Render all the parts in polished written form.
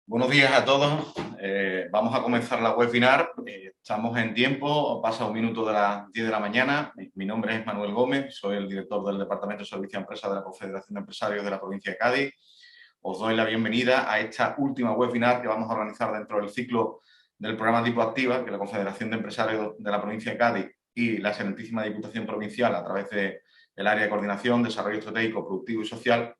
Buenos días a todos. Vamos a comenzar la webinar. Estamos en tiempo, pasa un minuto de las 10 de la mañana. Mi nombre es Manuel Gómez, soy el director del Departamento de Servicio a Empresa de la Confederación de Empresarios de la provincia de Cádiz. Os doy la bienvenida a esta última webinar que vamos a organizar dentro del ciclo del programa Tipo Activa, que la Confederación de Empresarios de la provincia de Cádiz y la Excelentísima Diputación Provincial, a través del área de coordinación, desarrollo estratégico, productivo y social,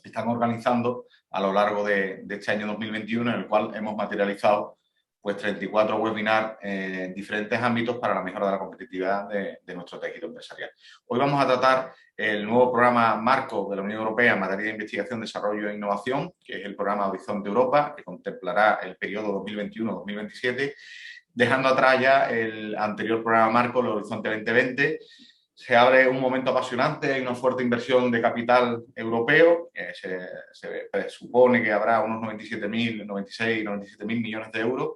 están organizando a lo largo de este año 2021, en el cual hemos materializado pues 34 webinars en diferentes ámbitos para la mejora de la competitividad de nuestro tejido empresarial. Hoy vamos a tratar el nuevo programa marco de la Unión Europea en materia de investigación, desarrollo e innovación, que es el programa Horizonte Europa, que contemplará el periodo 2021-2027, dejando atrás ya el anterior programa marco, el Horizonte 2020. Se abre un momento apasionante, hay una fuerte inversión de capital europeo, se supone que habrá unos 97.000 millones de euros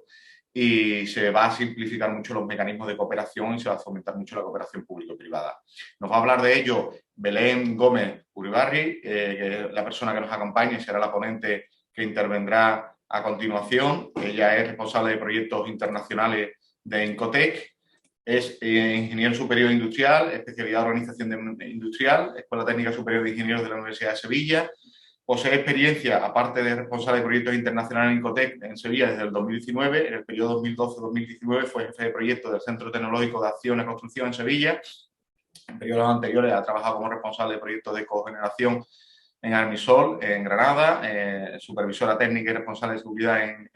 y se va a simplificar mucho los mecanismos de cooperación y se va a fomentar mucho la cooperación público-privada. Nos va a hablar de ello Belén Gómez Uribarri, que es la persona que nos acompaña y será la ponente que intervendrá a continuación. Ella es responsable de proyectos internacionales de Incotec. Es ingeniero superior industrial, especialidad en organización industrial, Escuela Técnica Superior de Ingenieros de la Universidad de Sevilla. Posee experiencia, aparte de responsable de proyectos internacionales en Incotec en Sevilla desde el 2019. En el periodo 2012-2019 fue jefe de proyecto del Centro Tecnológico de Acción y Construcción en Sevilla. En periodos anteriores ha trabajado como responsable de proyectos de cogeneración en Armisol, en Granada, supervisora técnica y responsable de seguridad en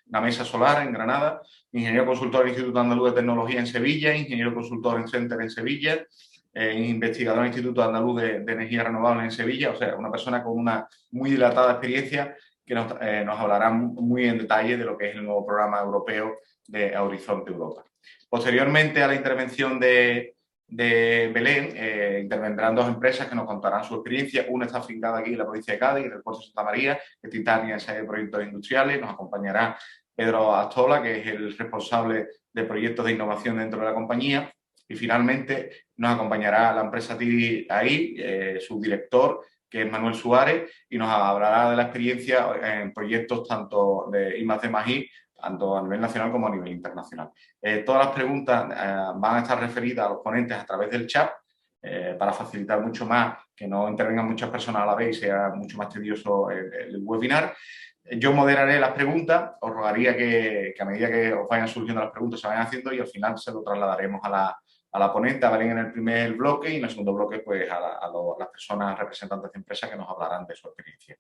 Gamesa Solar, en Granada, ingeniero consultor del Instituto Andaluz de Tecnología en Sevilla, ingeniero consultor en Center en Sevilla, investigador en el Instituto Andaluz de Energía Renovable en Sevilla, o sea, una persona con una muy dilatada experiencia que nos hablará muy en detalle de lo que es el nuevo programa europeo de Horizonte Europa. Posteriormente a la intervención de Belén, intervendrán dos empresas que nos contarán su experiencia. Una está afincada aquí en la provincia de Cádiz, en el puerto de Santa María, que es Titania de Proyectos Industriales. Nos acompañará Pedro Astola, que es el responsable de proyectos de innovación dentro de la compañía. Y finalmente nos acompañará la empresa TDI, su director, que es Manuel Suárez, y nos hablará de la experiencia en proyectos tanto de I+D+I, tanto a nivel nacional como a nivel internacional. Todas las preguntas van a estar referidas a los ponentes a través del chat para facilitar mucho más, que no intervengan muchas personas a la vez y sea mucho más tedioso el webinar. Yo moderaré las preguntas, os rogaría que a medida que os vayan surgiendo las preguntas se vayan haciendo y al final se lo trasladaremos a la ponente, a Belén en el primer bloque y en el segundo bloque pues a las personas representantes de empresas que nos hablarán de su experiencia.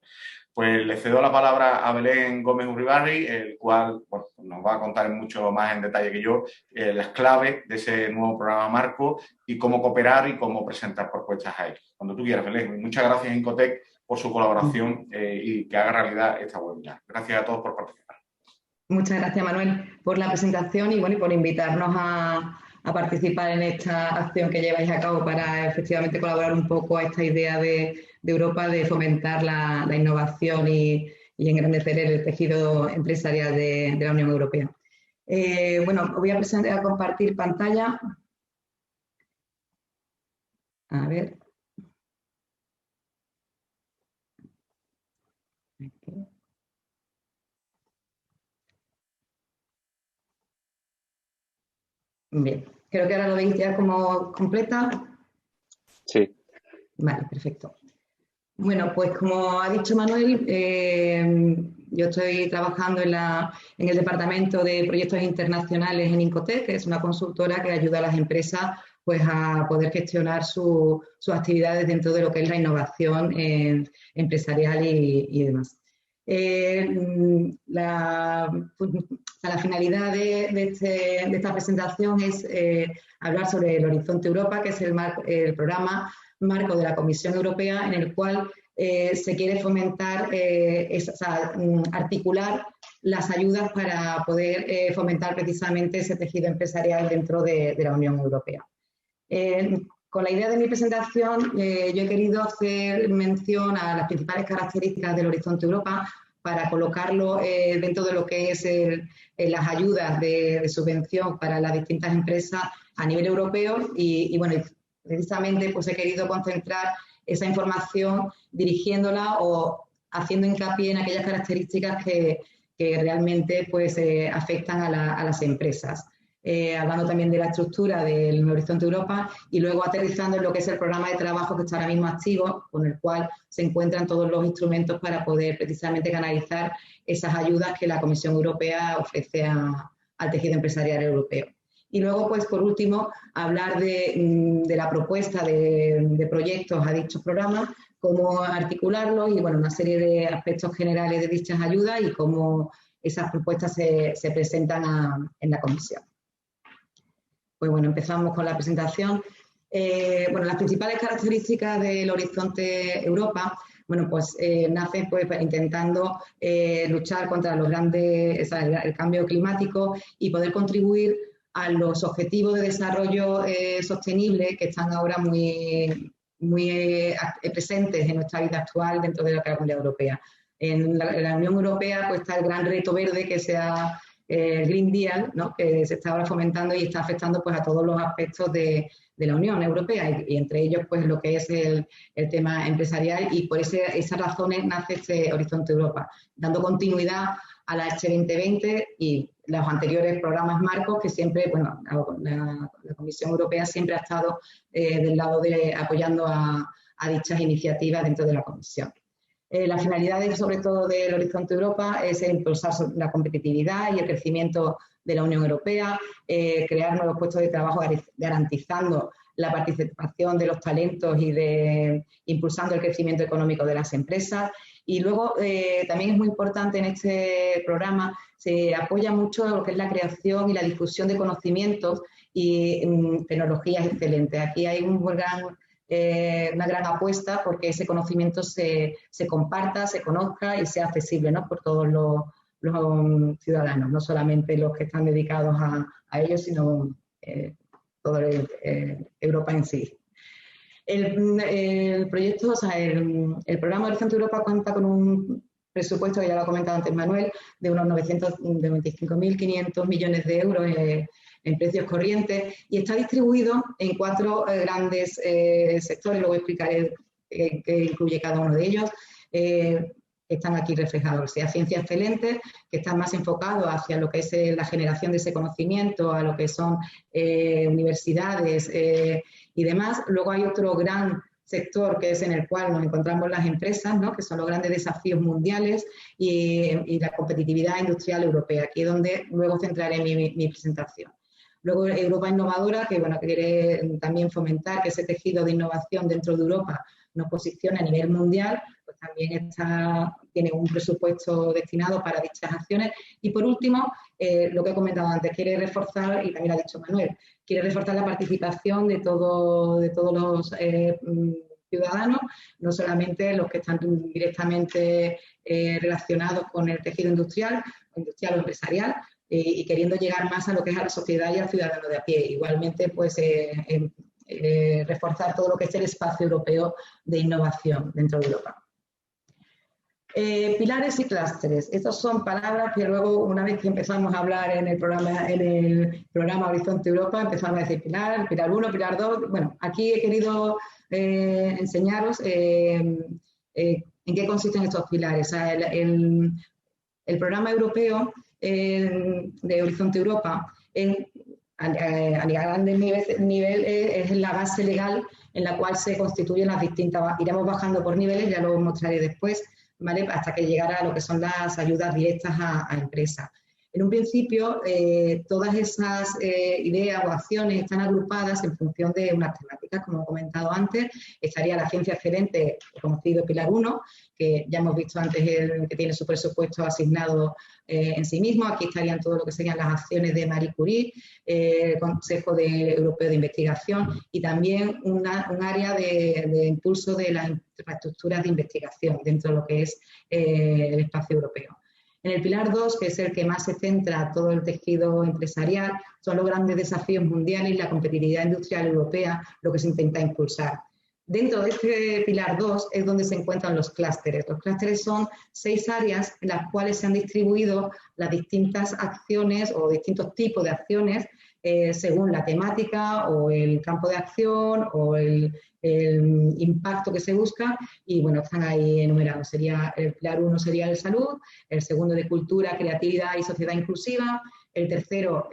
Pues le cedo la palabra a Belén Gómez Uribarri, el cual nos va a contar mucho más en detalle que yo las claves de ese nuevo programa marco y cómo cooperar y cómo presentar propuestas a él. Cuando tú quieras, Belén. Muchas gracias, Incotec, por su colaboración y que haga realidad esta webinar. Gracias a todos por participar. Muchas gracias, Manuel, por la presentación y por invitarnos a participar en esta acción que lleváis a cabo para efectivamente colaborar un poco a esta idea de Europa de fomentar la innovación y engrandecer el tejido empresarial de la Unión Europea. Os voy a compartir pantalla. A ver. Aquí. Bien, creo que ahora lo veis ya como completa. Sí. Vale, perfecto. Bueno, pues como ha dicho Manuel, yo estoy trabajando en el Departamento de Proyectos Internacionales en Incotec, que es una consultora que ayuda a las empresas pues, a poder gestionar sus actividades dentro de lo que es la innovación empresarial y demás. La finalidad de esta presentación es hablar sobre el Horizonte Europa, que es el programa marco de la Comisión Europea en el cual se quiere fomentar, articular las ayudas para poder fomentar precisamente ese tejido empresarial dentro de la Unión Europea. Con la idea de mi presentación, yo he querido hacer mención a las principales características del Horizonte Europa para colocarlo dentro de lo que es las ayudas de subvención para las distintas empresas a nivel europeo y precisamente pues he querido concentrar esa información dirigiéndola o haciendo hincapié en aquellas características que realmente pues, afectan a las empresas. Hablando también de la estructura del Horizonte Europa y luego aterrizando en lo que es el programa de trabajo que está ahora mismo activo, con el cual se encuentran todos los instrumentos para poder precisamente canalizar esas ayudas que la Comisión Europea ofrece al tejido empresarial europeo. Y luego, pues por último, hablar de la propuesta de proyectos a dichos programas, cómo articularlos y, bueno, una serie de aspectos generales de dichas ayudas y cómo esas propuestas se presentan en la Comisión. Pues bueno, empezamos con la presentación. Bueno, las principales características del Horizonte Europa, bueno, pues nace pues intentando luchar contra los grandes, el cambio climático y poder contribuir a los objetivos de desarrollo sostenible que están ahora muy presentes en nuestra vida actual dentro de la Comunidad Europea. En la Unión Europea pues está el gran reto verde que sea el Green Deal, ¿no? Que se está ahora fomentando y está afectando pues a todos los aspectos de la Unión Europea y entre ellos pues lo que es el tema empresarial y por esas razones nace este Horizonte Europa, dando continuidad a la H2020 y los anteriores programas marcos que siempre, bueno, la Comisión Europea siempre ha estado del lado de apoyando a dichas iniciativas dentro de la Comisión. La finalidad, sobre todo, del Horizonte Europa es impulsar la competitividad y el crecimiento de la Unión Europea, crear nuevos puestos de trabajo garantizando la participación de los talentos y impulsando el crecimiento económico de las empresas. Y luego también es muy importante en este programa, se apoya mucho lo que es la creación y la difusión de conocimientos y tecnologías excelentes. Aquí hay una gran apuesta porque ese conocimiento se comparta, se conozca y sea accesible, ¿no? Por todos los ciudadanos, no solamente los que están dedicados a ellos, sino toda Europa en sí. El proyecto, o sea, el programa Horizonte Europa cuenta con un presupuesto, que ya lo ha comentado antes Manuel, de unos 925.500 millones de euros en precios corrientes y está distribuido en 4 grandes sectores, luego explicaré qué incluye cada uno de ellos. Están aquí reflejados, o sea, ciencia excelente, que están más enfocados hacia lo que es la generación de ese conocimiento, a lo que son universidades y demás. Luego hay otro gran sector que es en el cual nos encontramos las empresas, ¿no? Que son los grandes desafíos mundiales y la competitividad industrial europea, aquí es donde luego centraré mi presentación. Luego Europa Innovadora, que bueno, quiere también fomentar que ese tejido de innovación dentro de Europa nos posicione a nivel mundial, pues también tiene un presupuesto destinado para dichas acciones. Y por último, lo que he comentado antes, quiere reforzar, y también lo ha dicho Manuel, quiere reforzar la participación de todos los ciudadanos, no solamente los que están directamente relacionados con el tejido industrial o empresarial, y queriendo llegar más a lo que es a la sociedad y al ciudadano de a pie. Igualmente, pues reforzar todo lo que es el espacio europeo de innovación dentro de Europa. Pilares y clústeres. Estas son palabras que luego, una vez que empezamos a hablar en el programa Horizonte Europa, empezamos a decir pilar 1, pilar 2. Bueno, aquí he querido enseñaros en qué consisten estos pilares. O sea, el programa europeo de Horizonte Europa a grandes nivel es la base legal en la cual se constituyen las distintas, iremos bajando por niveles, ya lo mostraré después, ¿vale? Hasta que llegara a lo que son las ayudas directas a empresas. En un principio, todas esas ideas o acciones están agrupadas en función de unas temáticas, como he comentado antes. Estaría la ciencia excelente, conocido Pilar 1, que ya hemos visto antes que tiene su presupuesto asignado en sí mismo. Aquí estarían todo lo que serían las acciones de Marie Curie, el Consejo Europeo de Investigación y también un área de impulso de las infraestructuras de investigación dentro de lo que es el espacio europeo. En el pilar 2, que es el que más se centra todo el tejido empresarial, son los grandes desafíos mundiales y la competitividad industrial europea, lo que se intenta impulsar. Dentro de este pilar 2 es donde se encuentran los clústeres. Los clústeres son 6 áreas en las cuales se han distribuido las distintas acciones o distintos tipos de acciones según la temática o el campo de acción o el impacto que se busca, y bueno, están ahí enumerados. El pilar 1 sería el salud, el segundo de cultura, creatividad y sociedad inclusiva, el tercero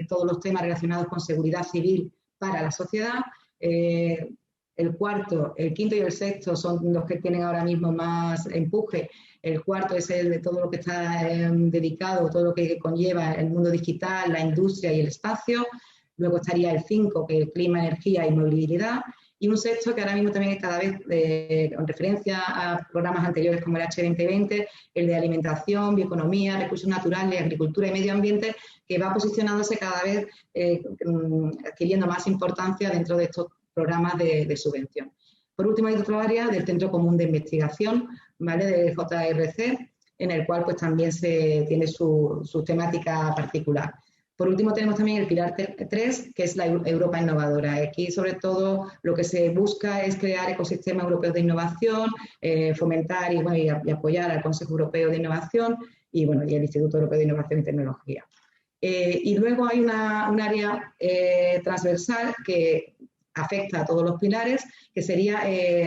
todos los temas relacionados con seguridad civil para la sociedad, el cuarto, el quinto y el sexto son los que tienen ahora mismo más empuje. El cuarto es el de todo lo que está dedicado, todo lo que conlleva el mundo digital, la industria y el espacio. Luego estaría el 5, que es el clima, energía y movilidad. Y un sexto que ahora mismo también es cada vez, con referencia a programas anteriores como el H2020, el de alimentación, bioeconomía, recursos naturales, agricultura y medio ambiente, que va posicionándose cada vez, adquiriendo más importancia dentro de estos programas de subvención. Por último, hay otra área del Centro Común de Investigación, ¿vale?, de JRC, en el cual pues también tiene su temática particular. Por último, tenemos también el pilar 3, que es la Europa innovadora. Aquí, sobre todo, lo que se busca es crear ecosistemas europeos de innovación, fomentar y apoyar al Consejo Europeo de Innovación y el Instituto Europeo de Innovación y Tecnología. Y luego hay un área transversal que afecta a todos los pilares, que sería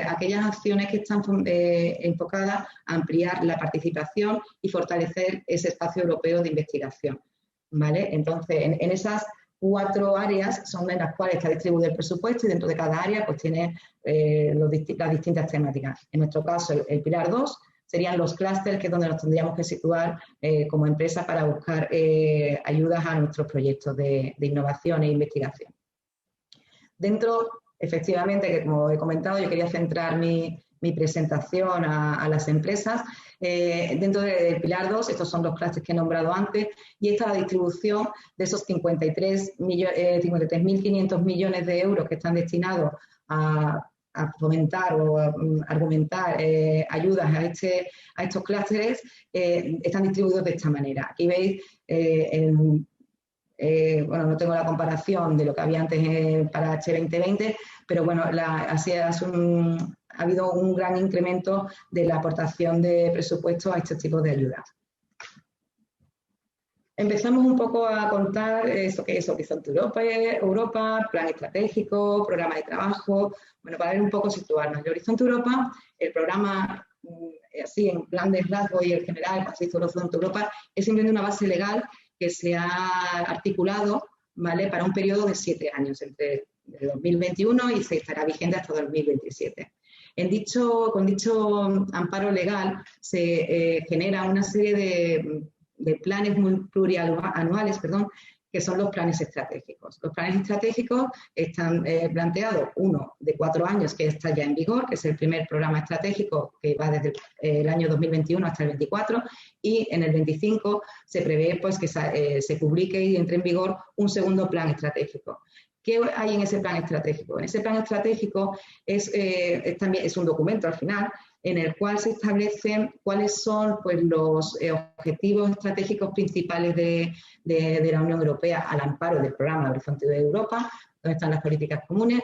aquellas acciones que están enfocadas a ampliar la participación y fortalecer ese espacio europeo de investigación, ¿vale? Entonces, en esas 4 áreas son en las cuales está distribuido el presupuesto, y dentro de cada área pues tiene las distintas temáticas. En nuestro caso, el pilar 2 serían los clústeres, que es donde nos tendríamos que situar como empresa para buscar ayudas a nuestros proyectos de innovación e investigación. Dentro, efectivamente, que como he comentado, yo quería centrar mi presentación a las empresas. Dentro del pilar 2, estos son los clústeres que he nombrado antes, y esta es la distribución de esos 53.500 millones de euros que están destinados a fomentar o a argumentar ayudas a estos clústeres. Están distribuidos de esta manera. Aquí veis no tengo la comparación de lo que había antes para H2020, pero bueno, ha habido un gran incremento de la aportación de presupuesto a estos tipos de ayudas. Empezamos un poco a contar eso que es Horizonte Europa, plan estratégico, programa de trabajo. Bueno, para ver un poco situarnos. De Horizonte Europa, el programa, así en plan de rasgo y en general, cuando se hizo Horizonte Europa, es simplemente una base legal que se ha articulado, ¿vale?, para un periodo de 7 años, entre 2021 y se estará vigente hasta 2027. Con dicho amparo legal se genera una serie de planes plurianuales, que son los planes estratégicos. Los planes estratégicos están planteados, uno de 4 años, que está ya en vigor, que es el primer programa estratégico que va desde el año 2021 hasta el 24, y en el 25 se prevé pues, que se publique y entre en vigor un segundo plan estratégico. ¿Qué hay en ese plan estratégico? En ese plan estratégico también es un documento al final, en el cual se establecen cuáles son pues, los objetivos estratégicos principales de la Unión Europea al amparo del programa Horizonte de Europa, donde están las políticas comunes,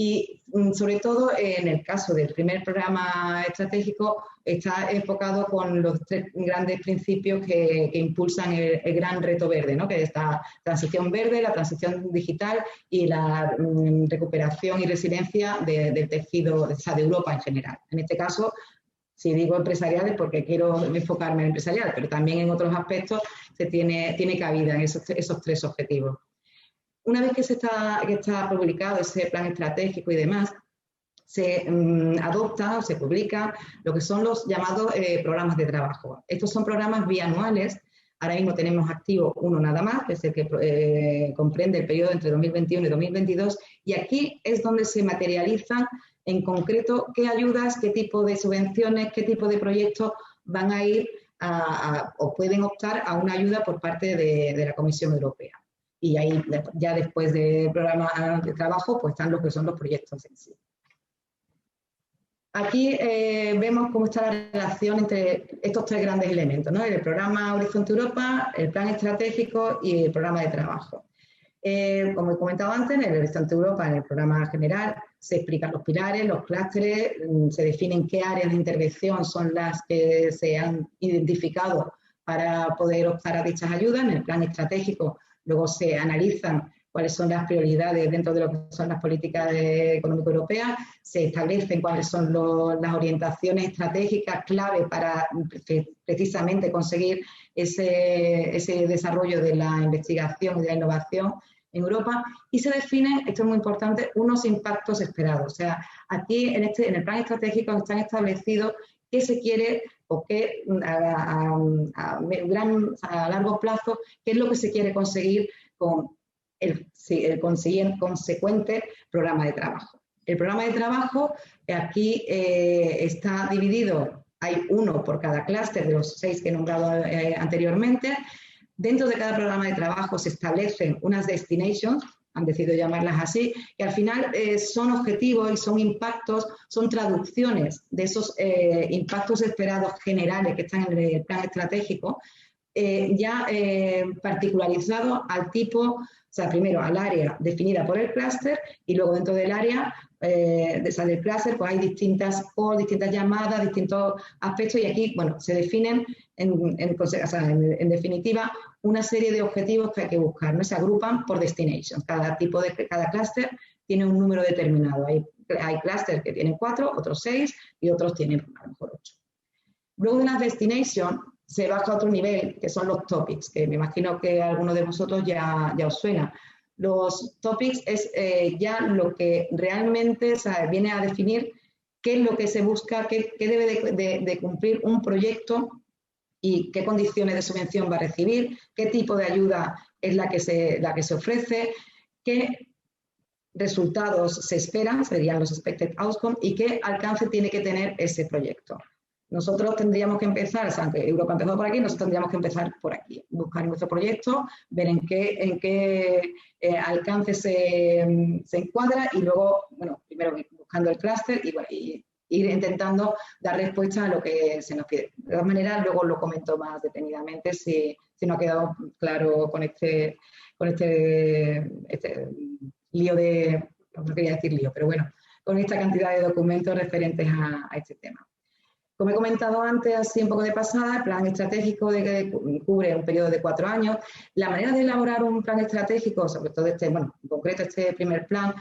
y sobre todo en el caso del primer programa estratégico está enfocado con los 3 grandes principios que impulsan el gran reto verde, ¿no?, que es la transición verde, la transición digital y la recuperación y resiliencia del tejido, de Europa en general. En este caso, si digo empresarial es porque quiero enfocarme en empresarial, pero también en otros aspectos tiene cabida en esos 3 objetivos. Una vez que está publicado ese plan estratégico y demás, se adopta o se publica lo que son los llamados programas de trabajo. Estos son programas bianuales. Ahora mismo tenemos activo uno nada más, que es el que comprende el periodo entre 2021 y 2022, y aquí es donde se materializan en concreto qué ayudas, qué tipo de subvenciones, qué tipo de proyectos van a ir o pueden optar a una ayuda por parte de la Comisión Europea. Y ahí, ya después del programa de trabajo, pues están lo que son los proyectos en sí. Aquí vemos cómo está la relación entre estos 3 grandes elementos, ¿no? El programa Horizonte Europa, el plan estratégico y el programa de trabajo. Como he comentado antes, en el Horizonte Europa, en el programa general, se explican los pilares, los clústeres, se definen qué áreas de intervención son las que se han identificado para poder optar a dichas ayudas. En el plan estratégico luego se analizan cuáles son las prioridades dentro de lo que son las políticas económicas europeas, se establecen cuáles son las orientaciones estratégicas clave para precisamente conseguir ese desarrollo de la investigación y de la innovación en Europa, y se definen, esto es muy importante, unos impactos esperados. O sea, aquí en el plan estratégico están establecidos qué se quiere o qué a largo plazo, qué es lo que se quiere conseguir con el consecuente programa de trabajo. El programa de trabajo aquí está dividido, hay uno por cada clúster de los 6 que he nombrado anteriormente. Dentro de cada programa de trabajo se establecen unas destinations, han decidido llamarlas así, que al final son objetivos y son impactos, son traducciones de esos impactos esperados generales que están en el plan estratégico, ya particularizado al tipo, o sea, primero al área definida por el clúster y luego dentro del área del clúster pues hay distintas llamadas, distintos aspectos y aquí, bueno, se definen en definitiva una serie de objetivos que hay que buscar, ¿no? Se agrupan por destinations, cada clúster tiene un número determinado, hay clústeres que tienen 4, otros 6 y otros tienen a lo mejor 8. Luego de las destinations se baja a otro nivel, que son los topics, que me imagino que a alguno de vosotros ya os suena. Los topics es ya lo que realmente viene a definir qué es lo que se busca, qué debe de cumplir un proyecto y qué condiciones de subvención va a recibir, qué tipo de ayuda es la que se ofrece, qué resultados se esperan, serían los expected outcomes, y qué alcance tiene que tener ese proyecto. Nosotros tendríamos que empezar, aunque Europa empezó por aquí, nosotros tendríamos que empezar por aquí, buscar nuestro proyecto, ver en qué alcance se encuadra y luego, bueno, primero buscando el clúster y, bueno, ir intentando dar respuesta a lo que se nos pide. De todas maneras, luego lo comento más detenidamente si no ha quedado claro con este lío no quería decir lío, pero bueno, con esta cantidad de documentos referentes a este tema. Como he comentado antes, así un poco de pasada, el plan estratégico cubre un periodo de 4 años. La manera de elaborar un plan estratégico, sobre todo en concreto este primer plan,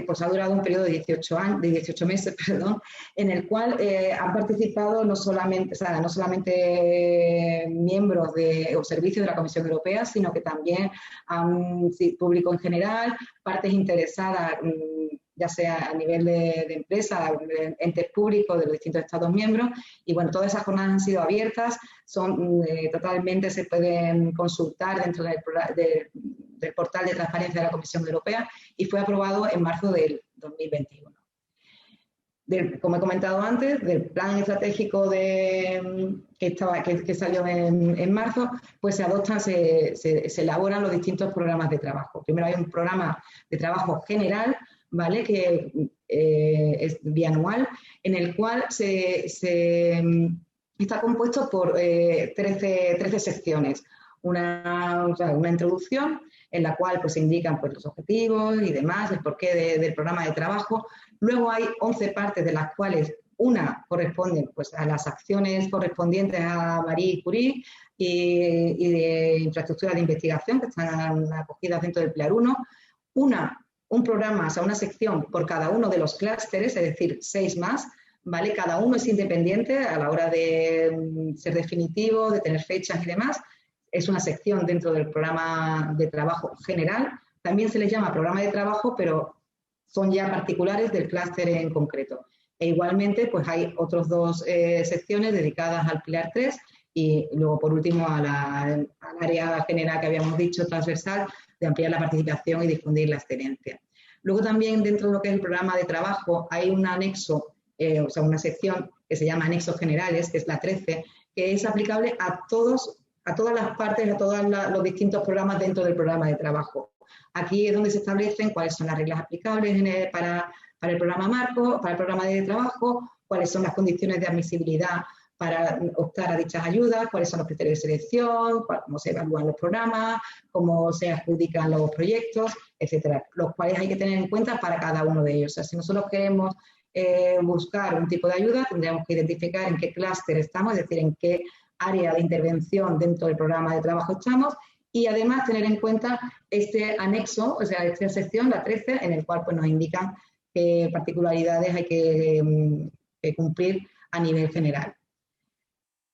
pues ha durado un periodo de 18 meses, en el cual han participado no solamente miembros o servicios de la Comisión Europea, sino que también público en general, partes interesadas, ya sea a nivel de empresa, entes públicos de los distintos Estados miembros, y bueno, todas esas jornadas han sido abiertas, totalmente se pueden consultar dentro del portal de transparencia de la Comisión Europea y fue aprobado en marzo del 2021. Como he comentado antes, del plan estratégico que salió en marzo, pues se elaboran los distintos programas de trabajo. Primero hay un programa de trabajo general, ¿vale? Que es bianual, en el cual está compuesto por 13 secciones. Una introducción en la cual pues, se indican pues, los objetivos y demás, el porqué del programa de trabajo. Luego hay 11 partes, de las cuales una corresponde pues, a las acciones correspondientes a Marie Curie y de infraestructura de investigación que están acogidas dentro del PLAR 1. Un programa, o sea, una sección por cada uno de los clústeres, es decir, 6 más, ¿vale? Cada uno es independiente a la hora de ser definitivo, de tener fechas y demás. Es una sección dentro del programa de trabajo general. También se les llama programa de trabajo, pero son ya particulares del clúster en concreto. E igualmente, pues hay otras 2 secciones dedicadas al pilar 3 y luego, por último, al área general que habíamos dicho, transversal, de ampliar la participación y difundir la excelencia. Luego también dentro de lo que es el programa de trabajo hay un anexo, o sea, una sección que se llama anexos generales, que es la 13, que es aplicable a todas las partes, a todos los distintos programas dentro del programa de trabajo. Aquí es donde se establecen cuáles son las reglas aplicables para el programa marco, para el programa de trabajo, cuáles son las condiciones de admisibilidad para optar a dichas ayudas, cuáles son los criterios de selección, cómo se evalúan los programas, cómo se adjudican los proyectos, etcétera, los cuales hay que tener en cuenta para cada uno de ellos. O sea, si nosotros queremos buscar un tipo de ayuda, tendríamos que identificar en qué clúster estamos, es decir, en qué área de intervención dentro del programa de trabajo estamos y además tener en cuenta este anexo, o sea, esta sección, la 13, en el cual pues, nos indican qué particularidades hay que cumplir a nivel general.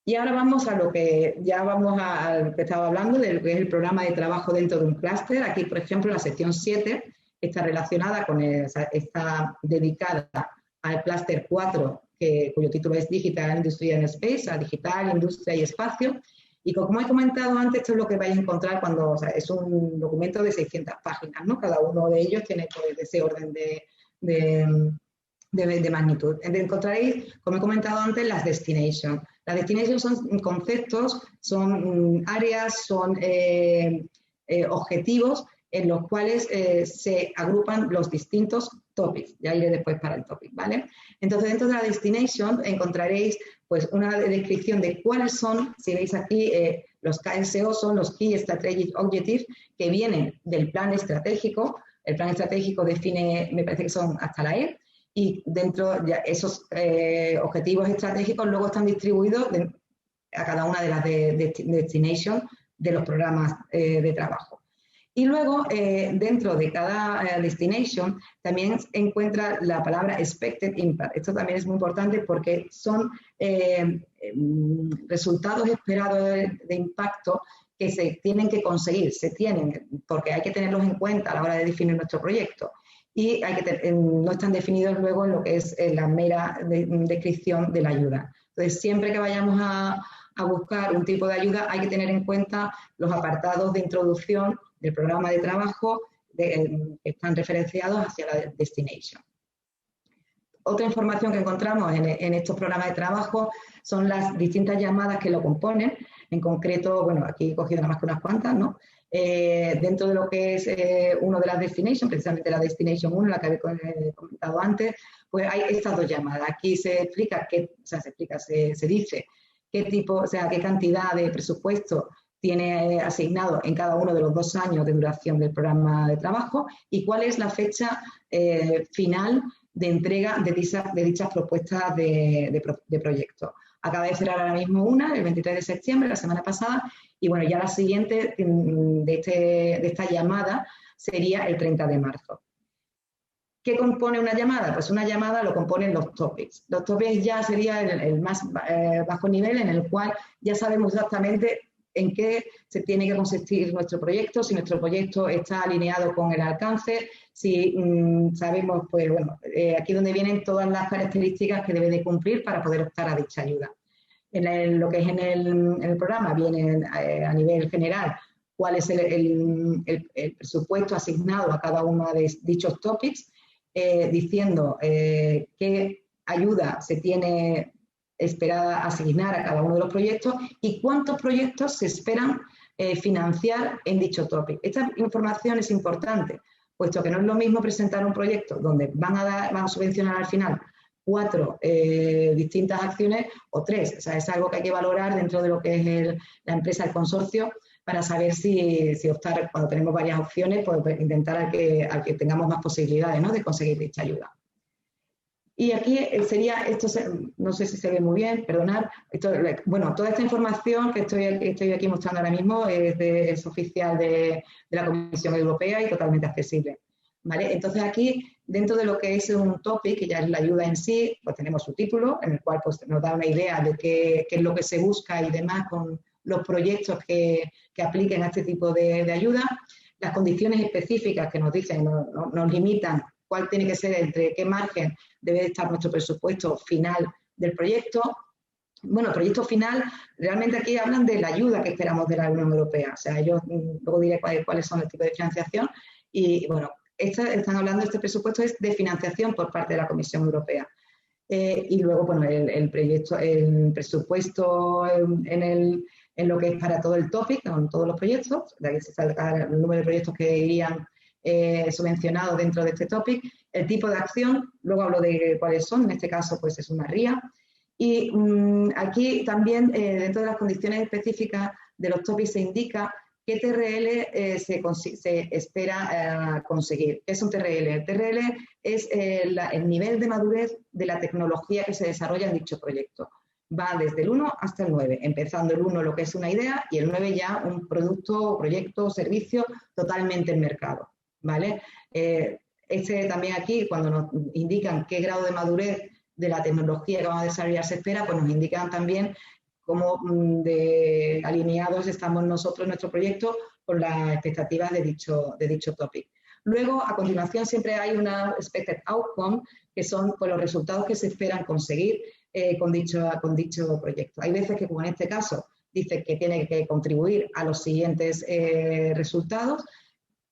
Y ahora vamos a lo que al que estaba hablando, de lo que es el programa de trabajo dentro de un clúster. Aquí, por ejemplo, la sección 7 está relacionada con está dedicada al clúster 4, cuyo título es Digital Industry and Space, a digital, industria y espacio. Y como he comentado antes, esto es lo que vais a encontrar cuando, es un documento de 600 páginas, ¿no? Cada uno de ellos tiene pues, ese orden de magnitud. Encontraréis, como he comentado antes, las destinations. Las destinations son conceptos, son áreas, son objetivos en los cuales se agrupan los distintos topics. Ya iré después para el topic, ¿vale? Entonces, dentro de la destination encontraréis pues, una descripción de cuáles son, si veis aquí, los KSO son los Key Strategic Objectives que vienen del plan estratégico. El plan estratégico define, me parece que son hasta la E, y dentro de esos objetivos estratégicos luego están distribuidos a cada una de las destinations de los programas de trabajo. Y luego, dentro de cada destination, también encuentra la palabra expected impact. Esto también es muy importante porque son resultados esperados de impacto que se tienen que conseguir, porque hay que tenerlos en cuenta a la hora de definir nuestro proyecto. Y no están definidos luego en lo que es la mera descripción de la ayuda. Entonces, siempre que vayamos a buscar un tipo de ayuda, hay que tener en cuenta los apartados de introducción del programa de trabajo que están referenciados hacia la destination. Otra información que encontramos en estos programas de trabajo son las distintas llamadas que lo componen. En concreto, bueno, aquí he cogido nada más que unas cuantas, ¿no? Dentro de lo que es uno de las destinations, precisamente la destination 1, la que había comentado antes, pues hay estas dos llamadas. Aquí se explica, se dice qué tipo, o sea, qué cantidad de presupuesto tiene asignado en cada uno de los 2 años de duración del programa de trabajo y cuál es la fecha final de entrega de dichas propuestas de proyecto. Acaba de cerrar ahora mismo una, el 23 de septiembre, la semana pasada, y bueno, ya la siguiente de esta llamada sería el 30 de marzo. ¿Qué compone una llamada? Pues una llamada lo componen los topics. Los topics ya sería el más bajo nivel en el cual ya sabemos exactamente en qué se tiene que consistir nuestro proyecto, si nuestro proyecto está alineado con el alcance, si sabemos, pues bueno, aquí donde vienen todas las características que debe de cumplir para poder optar a dicha ayuda. Lo que es en el programa viene a nivel general cuál es el presupuesto asignado a cada uno de dichos topics, diciendo qué ayuda se tiene esperada asignar a cada uno de los proyectos y cuántos proyectos se esperan financiar en dicho topic. Esta información es importante, puesto que no es lo mismo presentar un proyecto donde van a subvencionar al final 4 distintas acciones o 3. O sea, es algo que hay que valorar dentro de lo que es la empresa, el consorcio, para saber si optar, cuando tenemos varias opciones, pues intentar al que tengamos más posibilidades, ¿no?, de conseguir dicha ayuda. Y aquí sería, no sé si se ve muy bien, perdonad, bueno, toda esta información que estoy aquí mostrando ahora mismo es oficial de la Comisión Europea y totalmente accesible, ¿vale? Entonces aquí, dentro de lo que es un topic, que ya es la ayuda en sí, pues tenemos su título, en el cual pues, nos da una idea de qué es lo que se busca y demás con los proyectos que apliquen a este tipo de ayuda, las condiciones específicas que nos dicen, nos limitan cuál tiene que ser, entre qué margen debe estar nuestro presupuesto final del proyecto. Bueno, el proyecto final, realmente aquí hablan de la ayuda que esperamos de la Unión Europea. O sea, yo luego diré cuáles son el tipo de financiación. Y bueno, están hablando de este presupuesto es de financiación por parte de la Comisión Europea. Y luego, bueno, el presupuesto en lo que es para todo el topic, con todos los proyectos, de aquí se saca el número de proyectos que irían subvencionado dentro de este topic, el tipo de acción, luego hablo de cuáles son, en este caso pues es una RIA, y aquí también dentro de las condiciones específicas de los topics se indica qué TRL se espera conseguir. ¿Qué es un TRL? El TRL es el nivel de madurez de la tecnología que se desarrolla en dicho proyecto. va desde el 1 hasta el 9, empezando el 1 lo que es una idea y el 9 ya un producto, proyecto, servicio totalmente en mercado, ¿vale? También aquí, cuando nos indican qué grado de madurez de la tecnología que vamos a desarrollar se espera, pues nos indican también cómo de alineados estamos nosotros en nuestro proyecto con las expectativas de dicho topic. Luego, a continuación, siempre hay una expected outcome, que son pues, los resultados que se esperan conseguir con dicho proyecto. Hay veces que, como en este caso, dice que tiene que contribuir a los siguientes resultados,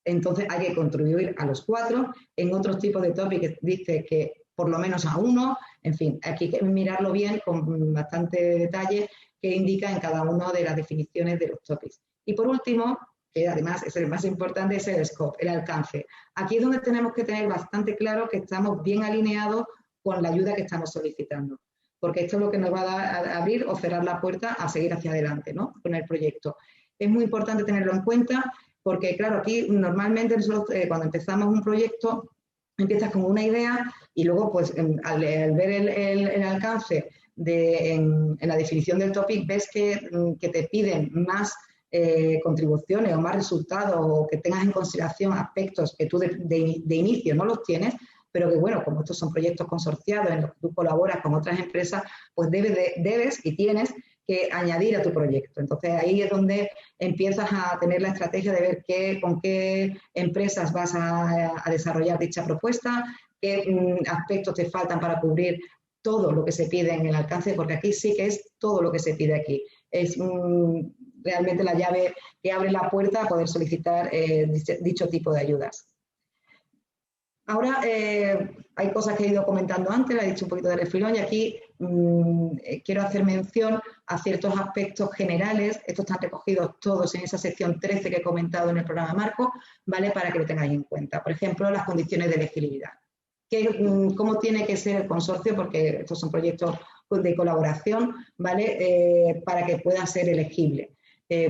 entonces hay que contribuir a los 4. En otros tipos de topics dice que por lo menos a 1. En fin, aquí hay que mirarlo bien con bastante detalle que indica en cada una de las definiciones de los topics. Y por último, que además es el más importante, es el scope, el alcance. Aquí es donde tenemos que tener bastante claro que estamos bien alineados con la ayuda que estamos solicitando, porque esto es lo que nos va a abrir o cerrar la puerta a seguir hacia adelante, ¿no? Con el proyecto. Es muy importante tenerlo en cuenta porque, claro, aquí normalmente nosotros cuando empezamos un proyecto empiezas con una idea y luego, pues, al ver el alcance en la definición del topic, ves que te piden más contribuciones o más resultados o que tengas en consideración aspectos que tú de inicio no los tienes, pero que, bueno, como estos son proyectos consorciados en los que tú colaboras con otras empresas, pues debes y tienes que añadir a tu proyecto. Entonces, ahí es donde empiezas a tener la estrategia de ver con qué empresas vas a desarrollar dicha propuesta, qué aspectos te faltan para cubrir todo lo que se pide en el alcance, porque aquí sí que es todo lo que se pide aquí. Es realmente la llave que abre la puerta a poder solicitar dicho tipo de ayudas. Ahora, hay cosas que he ido comentando antes, la he dicho un poquito de refilón, y aquí quiero hacer mención a ciertos aspectos generales. Estos están recogidos todos en esa sección 13 que he comentado en el programa Marco, ¿vale? Para que lo tengáis en cuenta. Por ejemplo, las condiciones de elegibilidad. ¿Cómo tiene que ser el consorcio? Porque estos son proyectos de colaboración, ¿vale? Para que pueda ser elegible.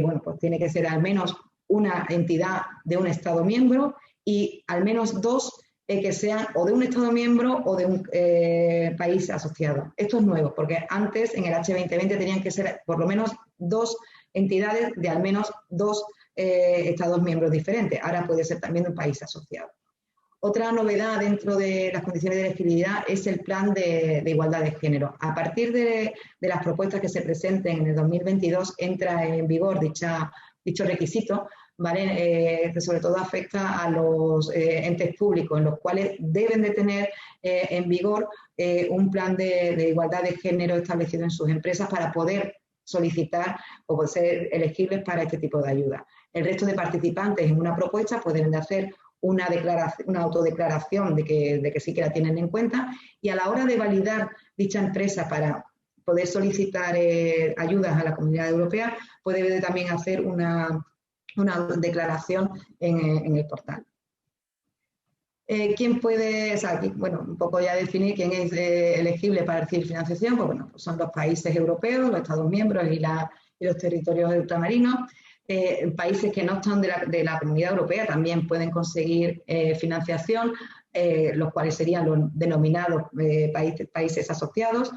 Bueno, pues tiene que ser al menos una entidad de un Estado miembro y al menos 2 que sean o de un Estado miembro o de un país asociado. Esto es nuevo, porque antes en el H2020 tenían que ser por lo menos 2 entidades de al menos 2 Estados miembros diferentes. Ahora puede ser también de un país asociado. Otra novedad dentro de las condiciones de elegibilidad es el plan de igualdad de género. A partir de las propuestas que se presenten en el 2022 entra en vigor dicho requisito, ¿vale? Que sobre todo afecta a los entes públicos, en los cuales deben de tener en vigor un plan de igualdad de género establecido en sus empresas para poder solicitar o poder ser elegibles para este tipo de ayuda. El resto de participantes en una propuesta pues deben de hacer una autodeclaración de que sí que la tienen en cuenta, y a la hora de validar dicha empresa para poder solicitar ayudas a la Comunidad Europea, pues debe de también hacer una declaración en el portal. ¿Quién puede, bueno, un poco ya definir quién es elegible para recibir financiación? Pues bueno, pues son los países europeos, los Estados miembros y los territorios ultramarinos. Países que no están de la Comunidad Europea también pueden conseguir financiación, los cuales serían los denominados países asociados.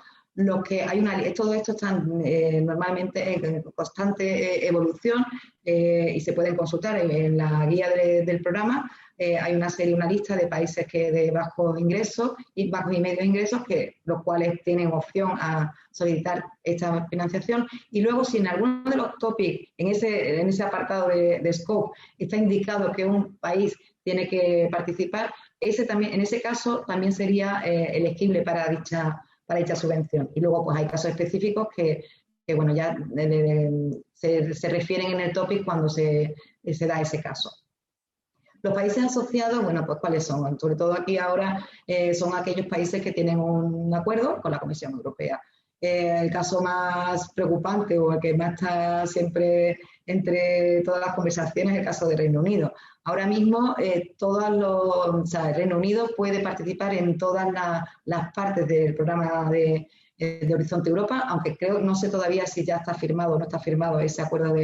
Todo esto está normalmente en constante evolución y se pueden consultar en la guía del programa. Hay una lista de países de bajos ingresos y bajos y medios ingresos, los cuales tienen opción a solicitar esta financiación. Y luego, si en alguno de los topics, en ese apartado de scope, está indicado que un país tiene que participar, en ese caso también sería elegible para dicha subvención. Y luego pues hay casos específicos que bueno, ya se refieren en el topic cuando se da ese caso. Los países asociados, bueno, pues ¿cuáles son? Sobre todo aquí ahora son aquellos países que tienen un acuerdo con la Comisión Europea. El caso más preocupante o el que más está siempre entre todas las conversaciones es el caso de Reino Unido. Ahora mismo el Reino Unido puede participar en todas las partes del programa de Horizonte Europa, aunque no sé todavía si ya está firmado o no está firmado ese acuerdo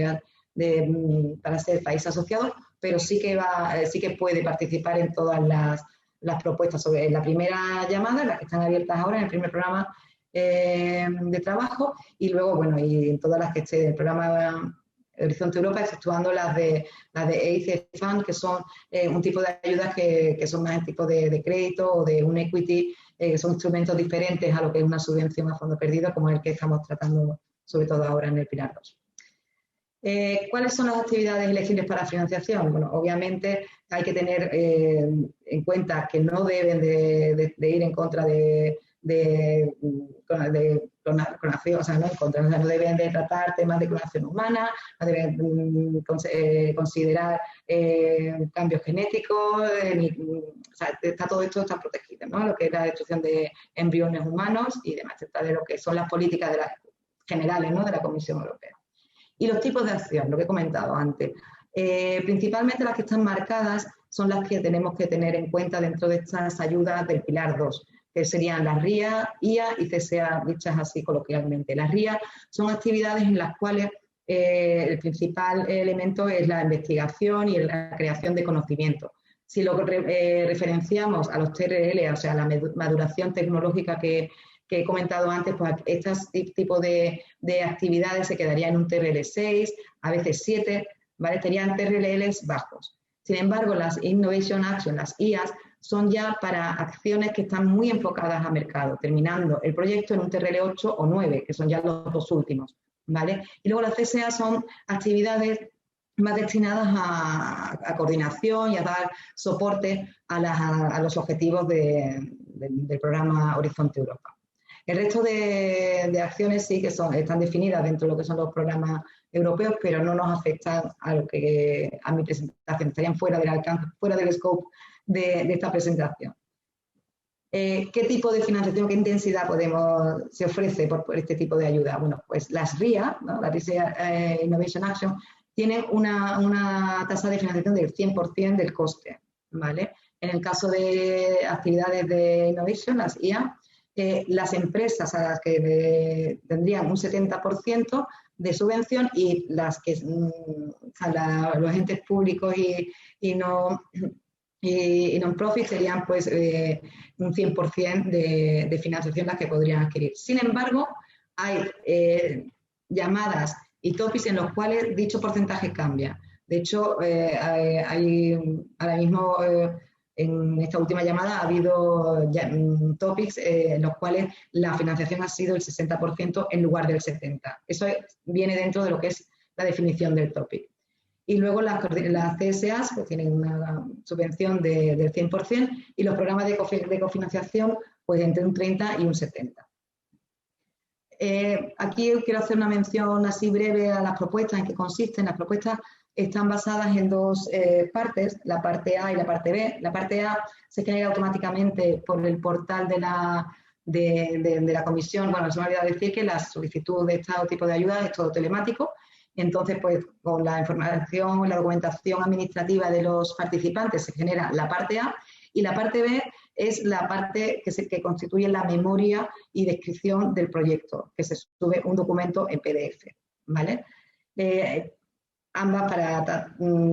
para ser país asociado, pero sí que puede participar en todas las propuestas. En la primera llamada, las que están abiertas ahora en el primer programa, de trabajo, y luego, bueno, y en todas las que esté del programa Horizonte Europa, exceptuando las de EIC Fund, que son un tipo de ayudas que son más en tipo de crédito o de un equity, que son instrumentos diferentes a lo que es una subvención a fondo perdido, como el que estamos tratando sobre todo ahora en el Pilar 2. ¿Cuáles son las actividades elegibles para financiación? Bueno, obviamente hay que tener en cuenta que no deben de ir en contra clonación, o sea, no en contra, o sea, no deben de tratar temas de clonación humana, no deben considerar cambios genéticos, o sea, todo esto está protegido, ¿no? Lo que es la destrucción de embriones humanos y demás, está de lo que son las políticas generales, ¿no?, de la Comisión Europea. Y los tipos de acción, lo que he comentado antes. Principalmente las que están marcadas son las que tenemos que tener en cuenta dentro de estas ayudas del Pilar 2, que serían las RIA, IA y CSA, dichas así coloquialmente. Las RIA son actividades en las cuales el principal elemento es la investigación y la creación de conocimiento. Si lo referenciamos a los TRL, o sea, la maduración tecnológica que he comentado antes, pues este tipo de actividades se quedarían en un TRL 6, a veces 7, ¿vale? Serían TRLs bajos. Sin embargo, las Innovation Action, las IAs, son ya para acciones que están muy enfocadas a mercado, terminando el proyecto en un TRL 8 o 9, que son ya los dos últimos, ¿vale? Y luego las CSA son actividades más destinadas a coordinación y a dar soporte a los objetivos del programa Horizonte Europa. El resto de acciones sí que están definidas dentro de lo que son los programas europeos, pero no nos afectan a mi presentación, estarían fuera del alcance, fuera del scope de esta presentación. ¿Qué tipo de financiación, qué intensidad se ofrece por este tipo de ayuda? Bueno, pues las RIA, ¿no?, la RIA Innovation Action, tienen una tasa de financiación del 100% del coste, ¿vale? En el caso de actividades de Innovation, las IA, las empresas a las que tendrían un 70% de subvención y las que los entes públicos y non-profit serían pues un 100% de financiación las que podrían adquirir. Sin embargo, hay llamadas y topics en los cuales dicho porcentaje cambia. De hecho, hay ahora mismo en esta última llamada ha habido topics en los cuales la financiación ha sido el 60% en lugar del 70%. Eso viene dentro de lo que es la definición del topic. Y luego las CSAs pues, tienen una subvención del 100% y los programas de cofinanciación pues entre un 30 y un 70. Aquí quiero hacer una mención así breve a las propuestas, en qué consisten. Las propuestas están basadas en dos partes, la parte A y la parte B. La parte A se genera automáticamente por el portal de la comisión. Bueno, se me olvidó decir que la solicitud de este tipo de ayuda es todo telemático. Entonces, pues con la información, la documentación administrativa de los participantes se genera la parte A y la parte B es la parte que constituye la memoria y descripción del proyecto, que se sube un documento en PDF, ¿vale? Ambas, para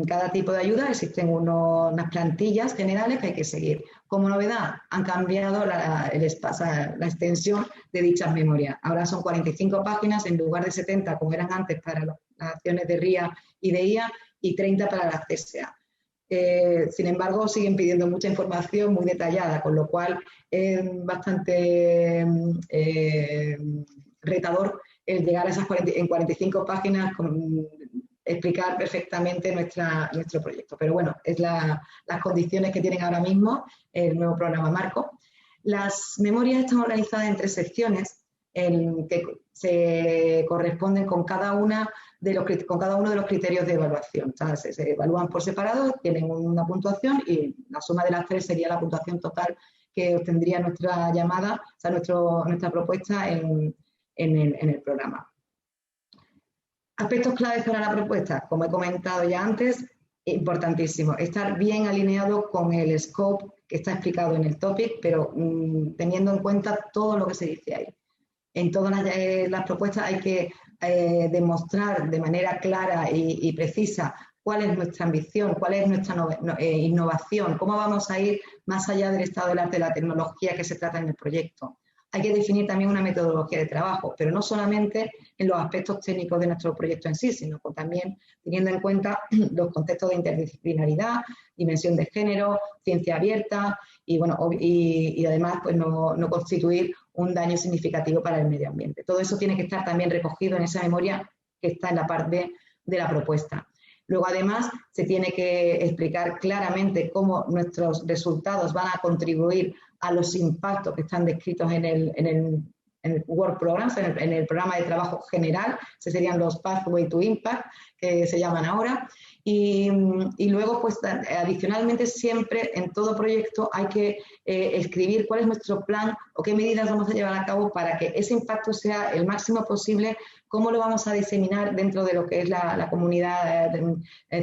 cada tipo de ayuda existen unas plantillas generales que hay que seguir. Como novedad, han cambiado la extensión de dichas memorias. Ahora son 45 páginas en lugar de 70, como eran antes para las acciones de RIA y de IA, y 30 para las CSA. Sin embargo, siguen pidiendo mucha información muy detallada, con lo cual es bastante retador el llegar a esas 45 páginas explicar perfectamente nuestro proyecto. Pero bueno, es las condiciones que tienen ahora mismo el nuevo programa marco. Las memorias están organizadas en 3 secciones que se corresponden con cada uno de los criterios de evaluación. O sea, se evalúan por separado, tienen una puntuación y la suma de las 3 sería la puntuación total que obtendría nuestra llamada, o sea, nuestra propuesta en el programa. Aspectos claves para la propuesta, como he comentado ya antes, importantísimo, estar bien alineado con el scope que está explicado en el topic, pero teniendo en cuenta todo lo que se dice ahí. En todas las propuestas hay que demostrar de manera clara y precisa cuál es nuestra ambición, cuál es nuestra innovación, cómo vamos a ir más allá del estado del arte de la tecnología que se trata en el proyecto. hay que definir también una metodología de trabajo, pero no solamente en los aspectos técnicos de nuestro proyecto en sí, sino también teniendo en cuenta los contextos de interdisciplinaridad, dimensión de género, ciencia abierta y, bueno, y además pues no constituir un daño significativo para el medio ambiente. Todo eso tiene que estar también recogido en esa memoria que está en la parte de la propuesta. Luego, además, se tiene que explicar claramente cómo nuestros resultados van a contribuir a los impactos que están descritos en el Work Program, en el programa de trabajo general. Esos serían los Pathway to Impact, que se llaman ahora. Y luego, pues, adicionalmente, siempre en todo proyecto hay que escribir cuál es nuestro plan o qué medidas vamos a llevar a cabo para que ese impacto sea el máximo posible, cómo lo vamos a diseminar dentro de lo que es la comunidad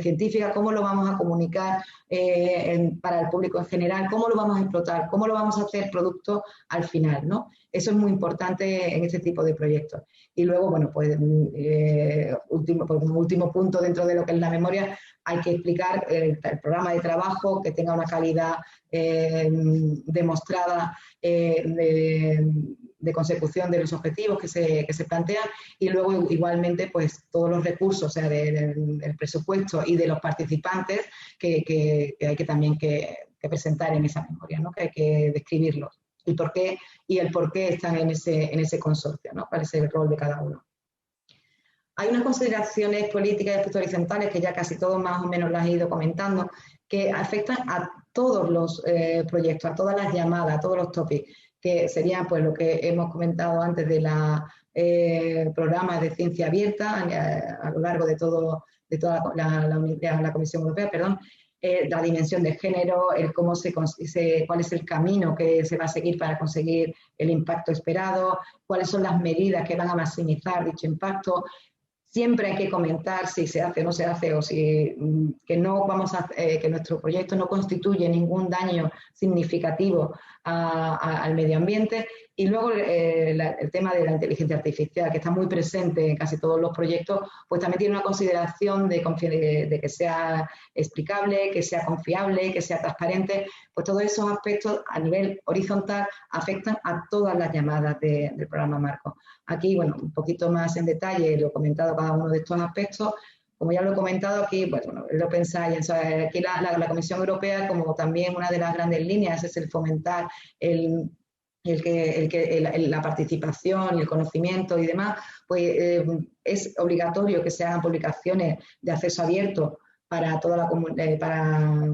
científica, cómo lo vamos a comunicar para el público en general, cómo lo vamos a explotar, cómo lo vamos a hacer producto al final, ¿no? Eso es muy importante en este tipo de proyectos. Y luego, bueno, pues como último punto dentro de lo que es la memoria, hay que explicar el programa de trabajo que tenga una calidad demostrada de consecución de los objetivos que se plantean, y luego igualmente pues todos los recursos, o sea, del presupuesto y de los participantes que hay que también que presentar en esa memoria, ¿no? Que hay que describirlos el por qué están en ese consorcio, ¿no? Cuál es el rol de cada uno. Hay unas consideraciones políticas y aspectos horizontales que ya casi todos más o menos las he ido comentando, que afectan a todos los proyectos, a todas las llamadas, a todos los topics, que serían pues lo que hemos comentado antes de la programas de ciencia abierta a lo largo de toda la Comisión Europea, perdón. La dimensión de género, cuál es el camino que se va a seguir para conseguir el impacto esperado, cuáles son las medidas que van a maximizar dicho impacto. Siempre hay que comentar si se hace o no se hace, o que nuestro proyecto no constituye ningún daño significativo al medio ambiente. Y luego el tema de la inteligencia artificial, que está muy presente en casi todos los proyectos, pues también tiene una consideración de que sea explicable, que sea confiable, que sea transparente. Pues todos esos aspectos a nivel horizontal afectan a todas las llamadas del programa Marco. Aquí, bueno, un poquito más en detalle, lo he comentado cada uno de estos aspectos. Como ya lo he comentado aquí, pues, bueno, lo pensáis, aquí la Comisión Europea, como también una de las grandes líneas es el fomentar la participación y el conocimiento y demás, pues es obligatorio que se hagan publicaciones de acceso abierto para toda la comunidad,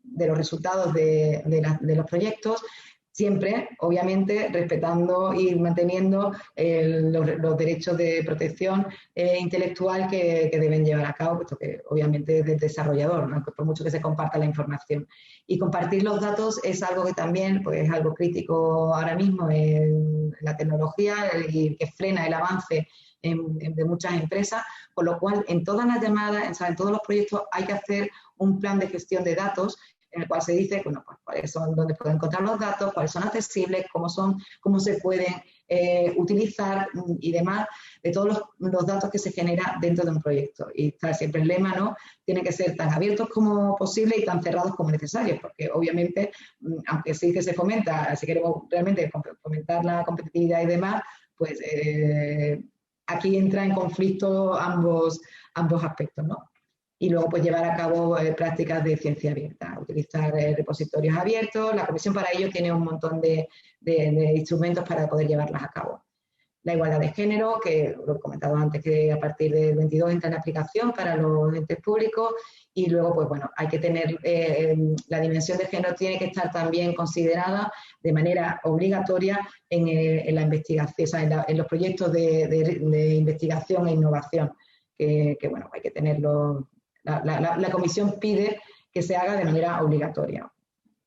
de los resultados de los proyectos, siempre, obviamente, respetando y manteniendo los derechos de protección intelectual que deben llevar a cabo, puesto que obviamente es del desarrollador, ¿no? Por mucho que se comparta la información. Y compartir los datos es algo que también pues, es algo crítico ahora mismo en la tecnología y que frena el avance de muchas empresas, con lo cual en todas las llamadas, en todos los proyectos hay que hacer un plan de gestión de datos en el cual se dice, bueno, pues cuáles son, dónde pueden encontrar los datos, cuáles son accesibles, cómo se pueden utilizar y demás, de todos los datos que se generan dentro de un proyecto. Y está siempre el lema, ¿no? Tienen que ser tan abiertos como posible y tan cerrados como necesarios, porque obviamente, aunque sí que se fomenta, si queremos realmente fomentar la competitividad y demás, pues aquí entra en conflicto ambos aspectos, ¿no? Y luego pues llevar a cabo prácticas de ciencia abierta, utilizar repositorios abiertos. La Comisión para ello tiene un montón de instrumentos para poder llevarlas a cabo. La igualdad de género, que lo he comentado antes, que a partir del 22 entra en aplicación para los entes públicos, y luego pues bueno, hay que tener, la dimensión de género tiene que estar también considerada de manera obligatoria en la investigación, o sea, en los proyectos de investigación e innovación, que bueno, hay que tenerlo. La Comisión pide que se haga de manera obligatoria.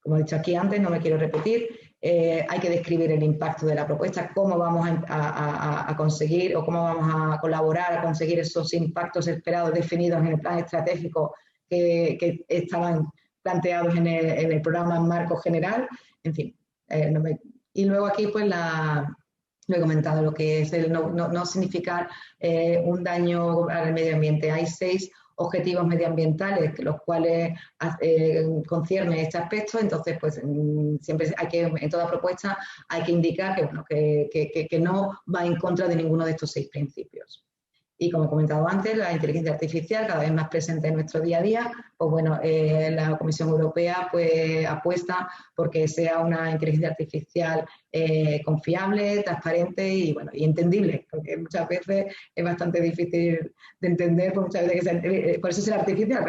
Como he dicho aquí antes, no me quiero repetir, hay que describir el impacto de la propuesta, cómo vamos a conseguir o cómo vamos a colaborar a conseguir esos impactos esperados definidos en el plan estratégico que estaban planteados en el programa Marco General. En fin, y luego aquí pues lo he comentado, lo que es el no significar un daño al medio ambiente. Hay 6 objetivos medioambientales, los cuales conciernen este aspecto. Entonces, pues siempre hay que, en toda propuesta, hay que indicar que, bueno, que no va en contra de ninguno de estos 6 principios. Y como he comentado antes, la inteligencia artificial cada vez más presente en nuestro día a día, pues bueno, la Comisión Europea pues apuesta porque sea una inteligencia artificial confiable, transparente y, bueno, y entendible, porque muchas veces es bastante difícil de entender, por, muchas veces que por eso será artificial,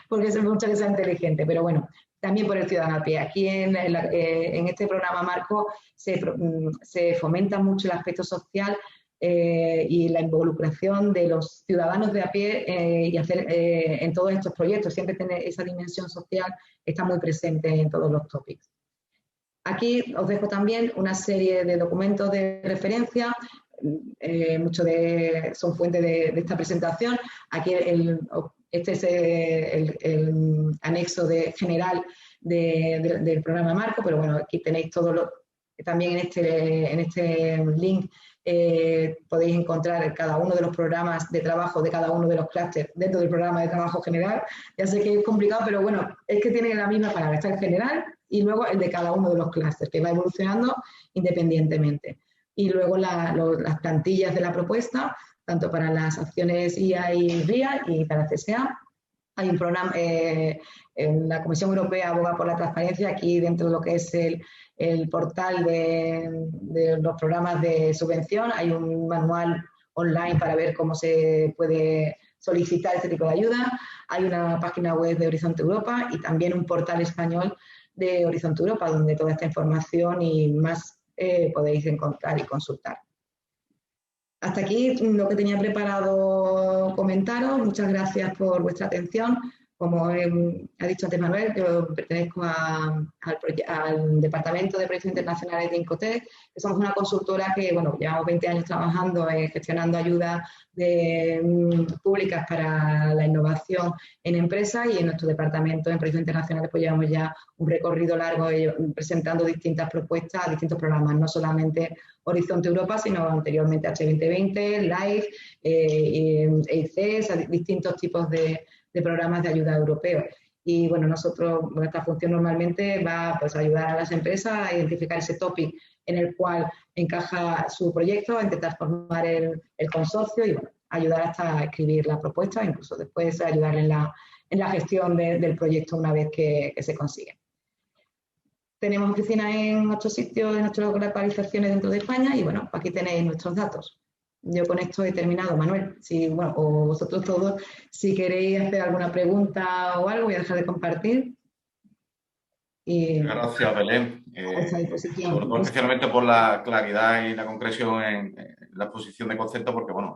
porque es mucho que sea inteligente, pero bueno, también por el ciudadano a pie. Aquí en este programa Marco se fomenta mucho el aspecto social y la involucración de los ciudadanos de a pie y hacer en todos estos proyectos. Siempre tener esa dimensión social está muy presente en todos los topics. Aquí os dejo también una serie de documentos de referencia, muchos son fuentes de esta presentación. Aquí este es el anexo general del programa Marco, pero bueno, aquí tenéis todo también en este link podéis encontrar cada uno de los programas de trabajo de cada uno de los clústeres dentro del programa de trabajo general. Ya sé que es complicado, pero bueno, es que tiene la misma palabra, está el general y luego el de cada uno de los clústeres, que va evolucionando independientemente. Y luego las plantillas de la propuesta, tanto para las acciones IA y RIA y para CSA. Hay un programa, la Comisión Europea aboga por la transparencia. Aquí dentro de lo que es el portal de los programas de subvención hay un manual online para ver cómo se puede solicitar este tipo de ayuda. Hay una página web de Horizonte Europa y también un portal español de Horizonte Europa donde toda esta información y más podéis encontrar y consultar. Hasta aquí lo que tenía preparado comentaros. Muchas gracias por vuestra atención. Como ha dicho antes Manuel, yo pertenezco al Departamento de Proyectos Internacionales de Incotec, que somos una consultora que, bueno, llevamos 20 años trabajando gestionando ayudas públicas para la innovación en empresas, y en nuestro departamento en Proyectos Internacionales pues llevamos ya un recorrido largo presentando distintas propuestas a distintos programas, no solamente Horizonte Europa, sino anteriormente H2020, LIFE, EIC, distintos tipos de programas de ayuda europeos. Y bueno, nuestra función normalmente va pues, a ayudar a las empresas a identificar ese topic en el cual encaja su proyecto, a intentar formar el consorcio y bueno, ayudar hasta a escribir la propuesta, incluso después ayudar en la gestión del proyecto una vez que se consigue. Tenemos oficinas en 8 sitios, en 8 localizaciones dentro de España y bueno, aquí tenéis nuestros datos. Yo con esto he terminado, Manuel. Bueno, o vosotros todos, si queréis hacer alguna pregunta o algo, voy a dejar de compartir. Gracias, Belén. Sobre todo especialmente por la claridad y la concreción en la exposición de conceptos, porque bueno,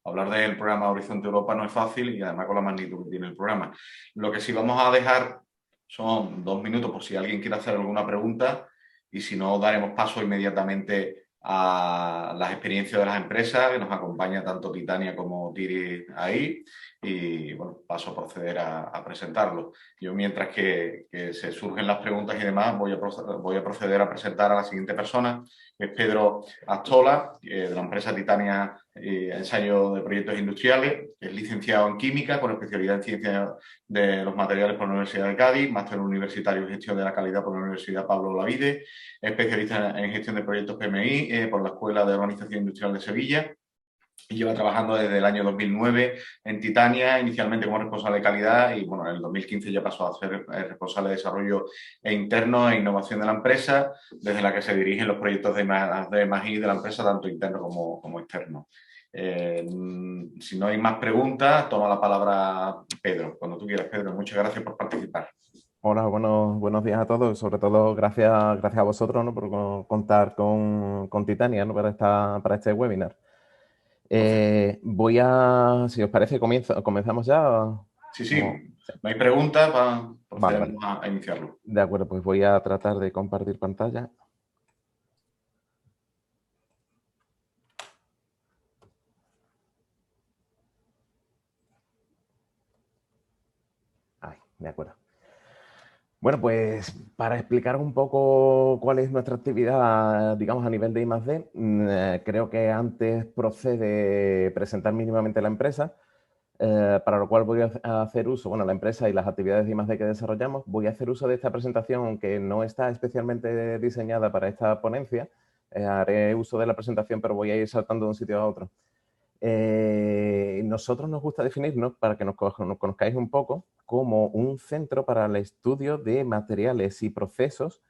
hablar del programa Horizonte Europa no es fácil y además con la magnitud que tiene el programa. Lo que sí vamos a dejar son 2 minutos por si alguien quiere hacer alguna pregunta y si no, daremos paso inmediatamente a las experiencias de las empresas, que nos acompaña tanto Titania como Tiri ahí, y bueno, paso a proceder a presentarlo. Yo mientras que se surgen las preguntas y demás, voy a proceder a presentar a la siguiente persona, que es Pedro Astola, de la empresa Titania Ensayo de Proyectos Industriales. Es licenciado en Química con especialidad en Ciencias de los Materiales por la Universidad de Cádiz, máster universitario en Gestión de la Calidad por la Universidad Pablo Olavide, especialista en Gestión de Proyectos PMI por la Escuela de Organización Industrial de Sevilla. Y lleva trabajando desde el año 2009 en Titania, inicialmente como responsable de calidad y bueno, en el 2015 ya pasó a ser responsable de desarrollo interno e innovación de la empresa, desde la que se dirigen los proyectos de I+D de la empresa, tanto interno como externo. Si no hay más preguntas, toma la palabra Pedro. Cuando tú quieras, Pedro. Muchas gracias por participar. Hola, buenos días a todos. Sobre todo, gracias a vosotros, ¿no? Por contar con Titania, ¿no? para este webinar. Si os parece, comenzamos ya. Sí. No hay preguntas, procedemos a iniciarlo. De acuerdo, pues voy a tratar de compartir pantalla. De acuerdo. Bueno, pues para explicar un poco cuál es nuestra actividad, digamos, a nivel de I+D, creo que antes procede presentar mínimamente la empresa. para lo cual voy a hacer uso, bueno, la empresa y las actividades de I+D que desarrollamos, voy a hacer uso de esta presentación, aunque no está especialmente diseñada para esta ponencia. Haré uso de la presentación, pero voy a ir saltando de un sitio a otro. Nosotros nos gusta definirnos, para que nos conozcáis un poco, como un centro para el estudio de materiales y procesos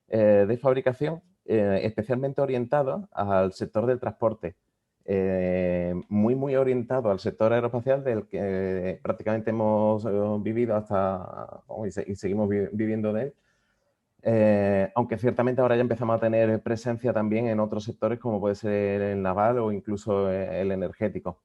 de fabricación especialmente orientado al sector del transporte. Muy orientado al sector aeroespacial, del que prácticamente hemos vivido hasta y seguimos viviendo de él. Aunque ciertamente ahora ya empezamos a tener presencia también en otros sectores, como puede ser el naval o incluso el energético.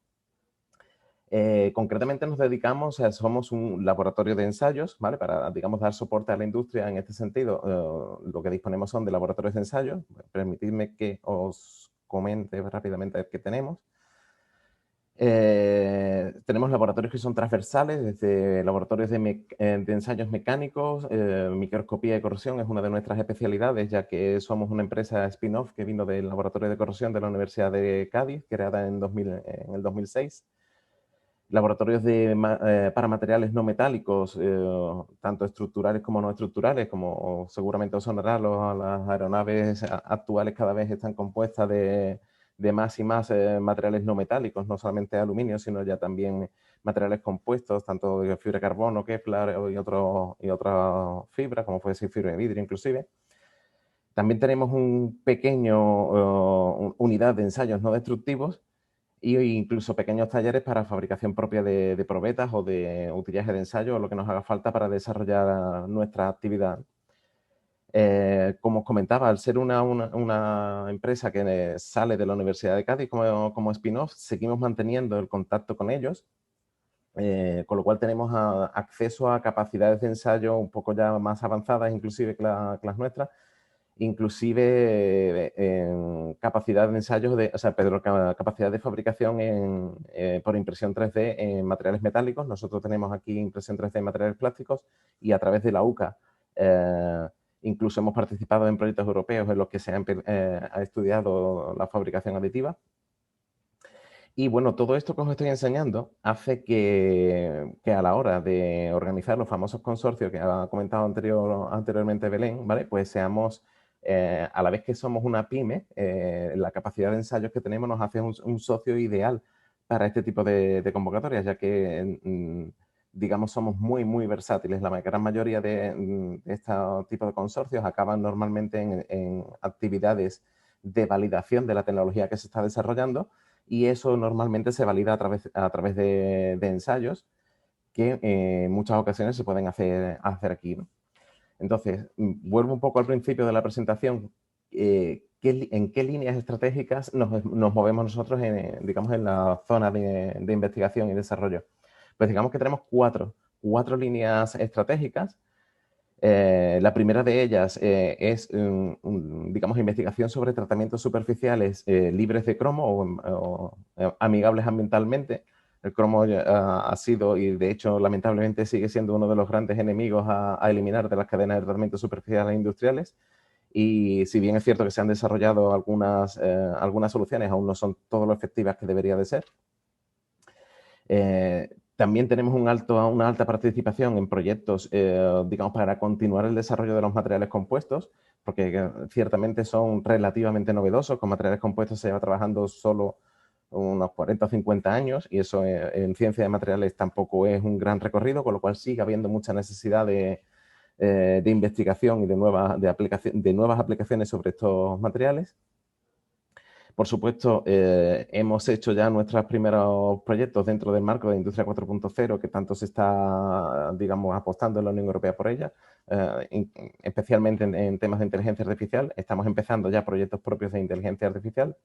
Concretamente nos dedicamos, somos un laboratorio de ensayos, ¿vale? Para, digamos, dar soporte a la industria en este sentido. Lo que disponemos son de laboratorios de ensayos. Permitidme que os comente rápidamente qué tenemos. Tenemos laboratorios que son transversales, desde laboratorios de ensayos mecánicos, microscopía de corrosión es una de nuestras especialidades, ya que somos una empresa spin-off que vino del laboratorio de corrosión de la Universidad de Cádiz, creada en el 2006. Laboratorios para materiales no metálicos, tanto estructurales como no estructurales, como seguramente os sonará, las aeronaves actuales cada vez están compuestas de más y más materiales no metálicos, no solamente aluminio, sino ya también materiales compuestos, tanto de fibra de carbono, Kevlar y otra fibra, como puede ser fibra de vidrio inclusive. También tenemos un pequeño unidad de ensayos no destructivos, y incluso pequeños talleres para fabricación propia de probetas o de utillaje de ensayo o lo que nos haga falta para desarrollar nuestra actividad. Como os comentaba, al ser una empresa que sale de la Universidad de Cádiz como spin-off, seguimos manteniendo el contacto con ellos, con lo cual tenemos acceso a capacidades de ensayo un poco ya más avanzadas, inclusive que las nuestras, inclusive capacidad de ensayos, capacidad de fabricación por impresión 3D en materiales metálicos. Nosotros tenemos aquí impresión 3D en materiales plásticos y a través de la UCA incluso hemos participado en proyectos europeos en los que se ha estudiado la fabricación aditiva. Y bueno, todo esto que os estoy enseñando hace que a la hora de organizar los famosos consorcios que ha comentado anteriormente Belén, ¿vale? Pues seamos, a la vez que somos una pyme, la capacidad de ensayos que tenemos nos hace un socio ideal para este tipo de convocatorias, ya que, digamos, somos muy versátiles. La gran mayoría de este tipo de consorcios acaban normalmente en actividades de validación de la tecnología que se está desarrollando, y eso normalmente se valida a través de ensayos que en muchas ocasiones se pueden hacer aquí, ¿no? Entonces, vuelvo un poco al principio de la presentación. ¿En qué líneas estratégicas nos movemos nosotros digamos, en la zona de investigación y desarrollo? Pues digamos que tenemos cuatro líneas estratégicas. La primera de ellas es, digamos, investigación sobre tratamientos superficiales libres de cromo o amigables ambientalmente. El cromo ha sido, y de hecho lamentablemente sigue siendo, uno de los grandes enemigos a eliminar de las cadenas de tratamientos superficiales industriales. Y si bien es cierto que se han desarrollado algunas soluciones, aún no son todo lo efectivas que debería de ser. También tenemos una alta participación en proyectos, digamos, para continuar el desarrollo de los materiales compuestos, porque ciertamente son relativamente novedosos. Con materiales compuestos se lleva trabajando solo unos 40 o 50 años, y eso en ciencia de materiales tampoco es un gran recorrido, con lo cual sigue habiendo mucha necesidad de investigación y de nuevas aplicaciones sobre estos materiales. Por supuesto, hemos hecho ya nuestros primeros proyectos dentro del marco de Industria 4.0, que tanto se está, digamos, apostando en la Unión Europea por ella, especialmente en temas de inteligencia artificial. Estamos empezando ya proyectos propios de inteligencia artificial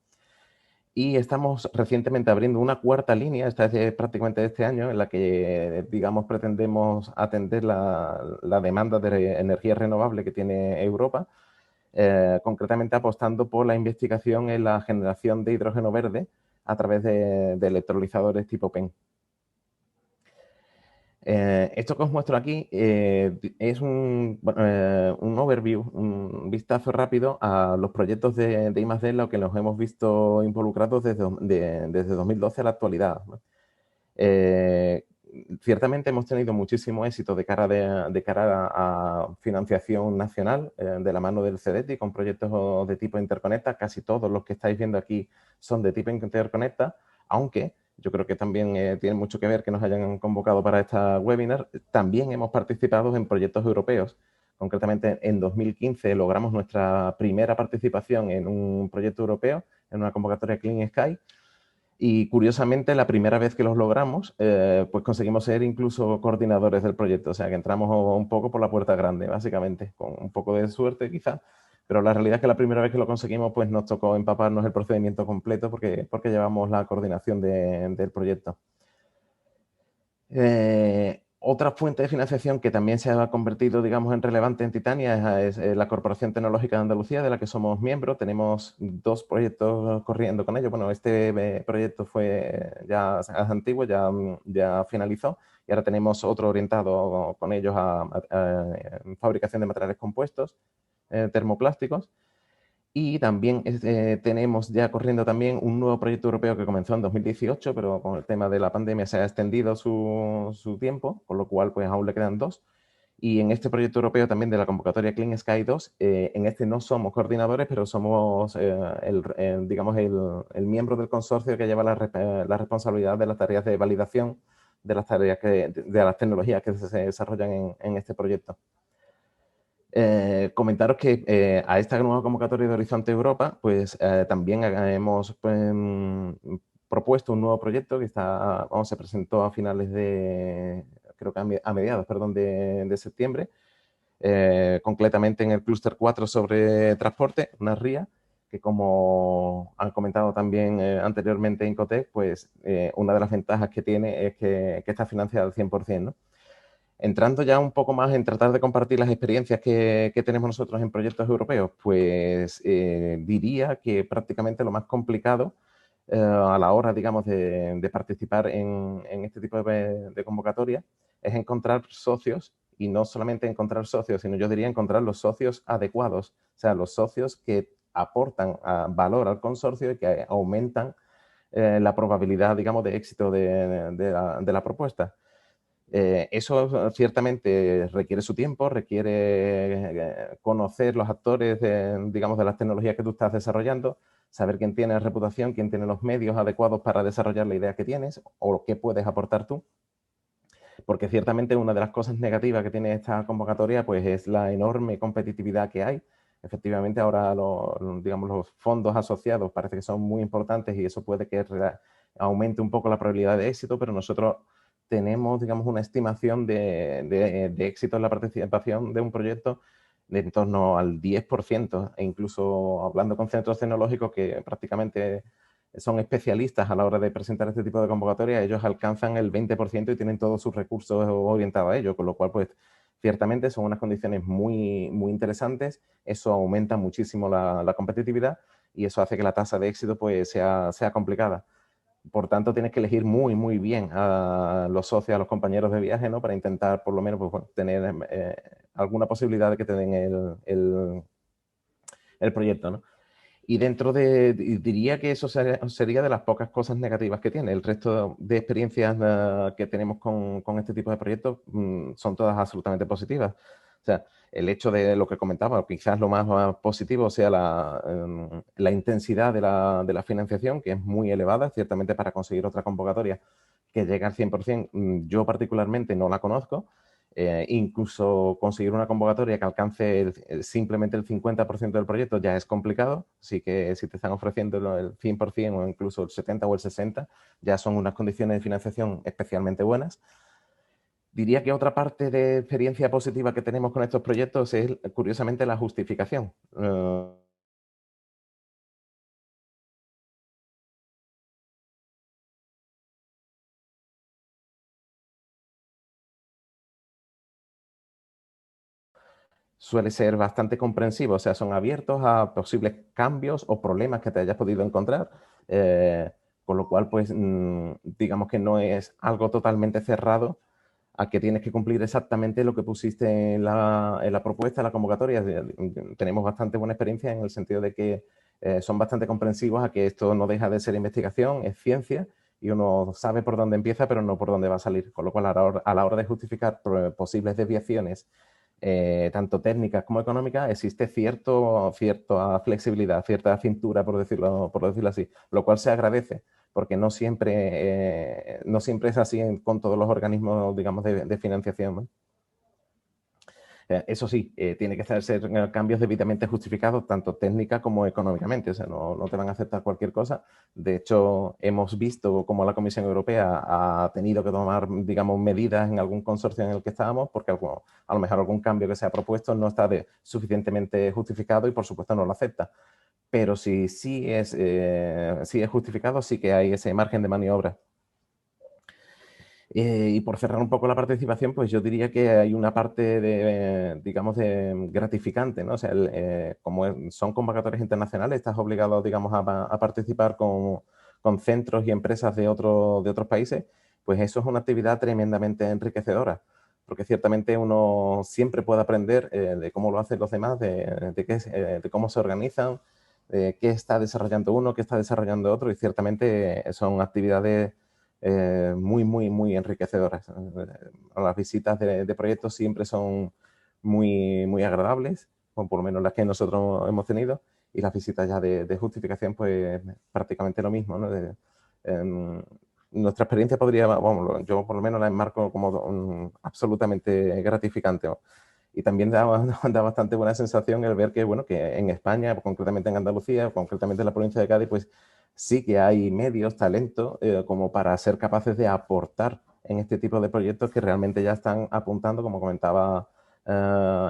y estamos recientemente abriendo una cuarta línea, esta es prácticamente de este año, en la que, digamos, pretendemos atender la demanda de energía renovable que tiene Europa. Concretamente apostando por la investigación en la generación de hidrógeno verde a través de electrolizadores tipo PEN. Esto que os muestro aquí es un overview, un vistazo rápido a los proyectos de I+D en los que nos hemos visto involucrados desde 2012 a la actualidad, ¿no? Ciertamente hemos tenido muchísimo éxito de cara a financiación nacional de la mano del CEDETI con proyectos de tipo Interconecta. Casi todos los que estáis viendo aquí son de tipo Interconecta, aunque yo creo que también tiene mucho que ver que nos hayan convocado para esta webinar. También hemos participado en proyectos europeos. Concretamente, en 2015 logramos nuestra primera participación en un proyecto europeo, en una convocatoria Clean Sky. Y curiosamente, la primera vez que los logramos, pues conseguimos ser incluso coordinadores del proyecto. O sea, que entramos un poco por la puerta grande, básicamente, con un poco de suerte quizá. Pero la realidad es que la primera vez que lo conseguimos, pues nos tocó empaparnos el procedimiento completo porque llevamos la coordinación del proyecto. Otra fuente de financiación que también se ha convertido, digamos, en relevante en Titania es la Corporación Tecnológica de Andalucía, de la que somos miembros. Tenemos 2 proyectos corriendo con ellos. Bueno, este proyecto fue ya antiguo, ya finalizó, y ahora tenemos otro orientado con ellos a fabricación de materiales compuestos, termoplásticos. Y también tenemos ya corriendo también un nuevo proyecto europeo que comenzó en 2018, pero con el tema de la pandemia se ha extendido su tiempo, con lo cual pues aún le quedan 2. Y en este proyecto europeo también de la convocatoria Clean Sky 2, en este no somos coordinadores, pero somos, digamos, el miembro del consorcio que lleva la responsabilidad de las tareas de validación de las tareas de las tecnologías que se desarrollan en este proyecto. Comentaros que a esta nueva convocatoria de Horizonte Europa, pues también hemos propuesto un nuevo proyecto que se presentó a finales creo que a mediados, perdón, de septiembre, concretamente en el clúster 4 sobre transporte, una RIA, que como han comentado también anteriormente Incotec, pues una de las ventajas que tiene es que está financiada al 100%, ¿no? Entrando ya un poco más en tratar de compartir las experiencias que tenemos nosotros en proyectos europeos, pues diría que prácticamente lo más complicado a la hora, digamos, de participar en este tipo de convocatoria es encontrar socios, y no solamente encontrar socios, sino yo diría encontrar los socios adecuados, o sea, los socios que aportan valor al consorcio y que aumentan la probabilidad, digamos, de éxito de la propuesta. Eso ciertamente requiere su tiempo, requiere conocer los actores, digamos, de las tecnologías que tú estás desarrollando, saber quién tiene reputación, quién tiene los medios adecuados para desarrollar la idea que tienes o qué puedes aportar tú. Porque ciertamente una de las cosas negativas que tiene esta convocatoria pues es la enorme competitividad que hay. Efectivamente, ahora digamos, los fondos asociados parece que son muy importantes y eso puede que aumente un poco la probabilidad de éxito, pero nosotros tenemos, digamos, una estimación de éxito en la participación de un proyecto de en torno al 10%, e incluso hablando con centros tecnológicos que prácticamente son especialistas a la hora de presentar este tipo de convocatoria, ellos alcanzan el 20% y tienen todos sus recursos orientados a ello, con lo cual, pues, ciertamente son unas condiciones muy, muy interesantes. Eso aumenta muchísimo la competitividad y eso hace que la tasa de éxito, pues, sea complicada. Por tanto, tienes que elegir muy, muy bien a los socios, a los compañeros de viaje, ¿no? Para intentar, por lo menos, pues, bueno, tener alguna posibilidad de que te den el proyecto, ¿no? Y diría que eso sería de las pocas cosas negativas que tiene. El resto de experiencias que tenemos con este tipo de proyectos son todas absolutamente positivas. O sea, el hecho de lo que comentaba, quizás lo más positivo sea la intensidad de la financiación, que es muy elevada, ciertamente para conseguir otra convocatoria que llegue al 100%, yo particularmente no la conozco. Incluso conseguir una convocatoria que alcance simplemente el 50% del proyecto ya es complicado, así que si te están ofreciendo el 100% o incluso el 70 o el 60, ya son unas condiciones de financiación especialmente buenas. Diría que otra parte de experiencia positiva que tenemos con estos proyectos es, curiosamente, la justificación. Suele ser bastante comprensivo, o sea, son abiertos a posibles cambios o problemas que te hayas podido encontrar, con lo cual, pues, digamos que no es algo totalmente cerrado a que tienes que cumplir exactamente lo que pusiste en la propuesta, en la convocatoria. Tenemos bastante buena experiencia en el sentido de que son bastante comprensivos a que esto no deja de ser investigación, es ciencia, y uno sabe por dónde empieza, pero no por dónde va a salir. Con lo cual, a la hora de justificar posibles desviaciones, tanto técnicas como económicas, existe cierta flexibilidad, cierta cintura, por decirlo así, lo cual se agradece, porque no siempre es así con todos los organismos, digamos, de financiación, ¿no? Eso sí, tiene que ser cambios debidamente justificados, tanto técnica como económicamente. O sea, no te van a aceptar cualquier cosa. De hecho, hemos visto cómo la Comisión Europea ha tenido que tomar, digamos, medidas en algún consorcio en el que estábamos, porque a lo mejor algún cambio que se ha propuesto no está suficientemente justificado y, por supuesto, no lo acepta. Pero si sí es justificado, sí que hay ese margen de maniobra. Y por cerrar un poco la participación, pues yo diría que hay una parte digamos, gratificante, ¿no? O sea, como son convocatorias internacionales, estás obligado, digamos, a participar con centros y empresas de otros países, pues eso es una actividad tremendamente enriquecedora, porque ciertamente uno siempre puede aprender de cómo lo hacen los demás, de cómo se organizan, de qué está desarrollando uno, qué está desarrollando otro, y ciertamente son actividades muy enriquecedoras. Las visitas de proyectos siempre son muy agradables, o por lo menos las que nosotros hemos tenido, y las visitas ya de justificación, pues prácticamente lo mismo, ¿no? Nuestra experiencia yo por lo menos la enmarco como absolutamente gratificante, ¿no? Y también da bastante buena sensación el ver que, bueno, que en España, concretamente en Andalucía, concretamente en la provincia de Cádiz, pues sí que hay medios, talento, como para ser capaces de aportar en este tipo de proyectos que realmente ya están apuntando, como comentaba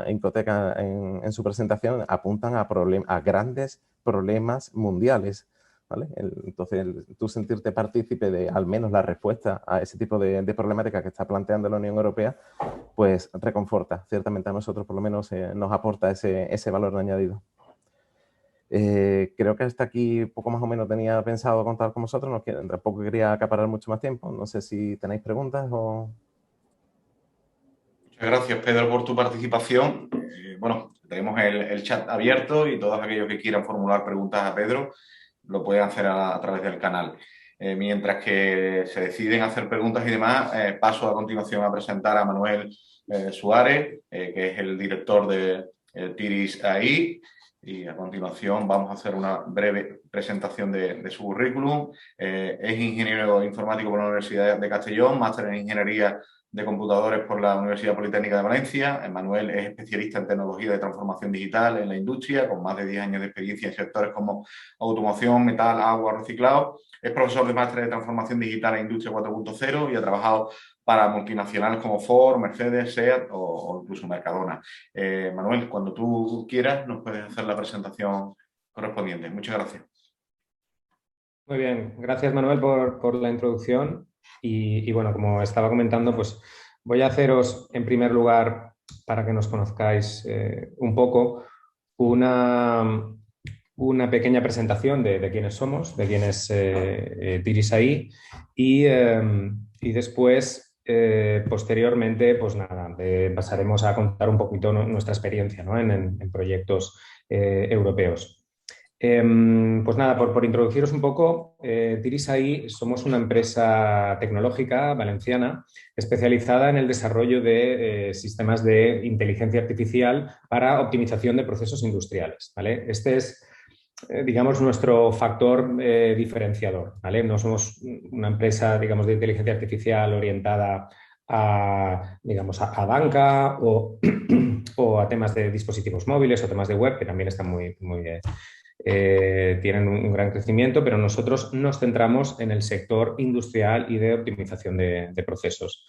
Incoteca en su presentación, apuntan a grandes problemas mundiales, ¿vale? Entonces, tú sentirte partícipe de al menos la respuesta a ese tipo de problemática que está planteando la Unión Europea, pues reconforta. Ciertamente a nosotros por lo menos nos aporta ese valor añadido. Creo que hasta aquí poco más o menos tenía pensado contar con vosotros. Tampoco quería acaparar mucho más tiempo. No sé si tenéis preguntas o... Muchas gracias, Pedro, por tu participación. Bueno, tenemos el chat abierto y todos aquellos que quieran formular preguntas a Pedro lo pueden hacer a través del canal. Mientras que se deciden hacer preguntas y demás, paso a continuación a presentar a Manuel Suárez, que es el director de TIRIS AI. Y a continuación vamos a hacer una breve presentación de su currículum. Es ingeniero informático por la Universidad de Castellón, máster en Ingeniería de Computadores por la Universidad Politécnica de Valencia. Manuel es especialista en tecnología de transformación digital en la industria, con más de 10 años de experiencia en sectores como automoción, metal, agua, reciclado. Es profesor de máster de transformación digital en Industria 4.0 y ha trabajado para multinacionales como Ford, Mercedes, SEAT o incluso Mercadona. Manuel, cuando tú quieras nos puedes hacer la presentación correspondiente. Muchas gracias. Muy bien, gracias Manuel por la introducción y bueno, como estaba comentando, pues voy a haceros en primer lugar, para que nos conozcáis un poco, una pequeña presentación de quiénes somos, de quién es TIRIS AI y después, posteriormente, pues nada, pasaremos a contar un poquito nuestra experiencia, ¿no? en proyectos europeos. Pues nada, por introduciros un poco, TIRIS AI somos una empresa tecnológica valenciana especializada en el desarrollo de sistemas de inteligencia artificial para optimización de procesos industriales, ¿vale? Este es, digamos, nuestro factor diferenciador, ¿vale? No somos una empresa, digamos, de inteligencia artificial orientada digamos, a banca o a temas de dispositivos móviles o temas de web, que también están muy tienen un gran crecimiento, pero nosotros nos centramos en el sector industrial y de optimización de procesos.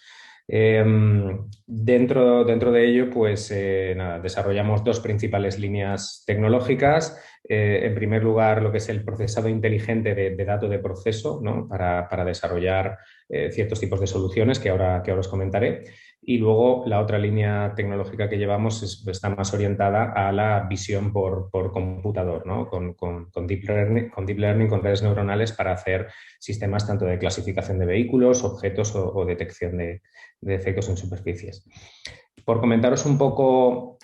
Dentro de ello, pues nada, desarrollamos dos principales líneas tecnológicas. En primer lugar, lo que es el procesado inteligente de datos de proceso, ¿no? para desarrollar ciertos tipos de soluciones que ahora os comentaré. Y luego la otra línea tecnológica que llevamos está más orientada a la visión por computador, ¿no? con deep learning, con redes neuronales para hacer sistemas tanto de clasificación de vehículos, objetos o detección de efectos en superficies. Por comentaros un poco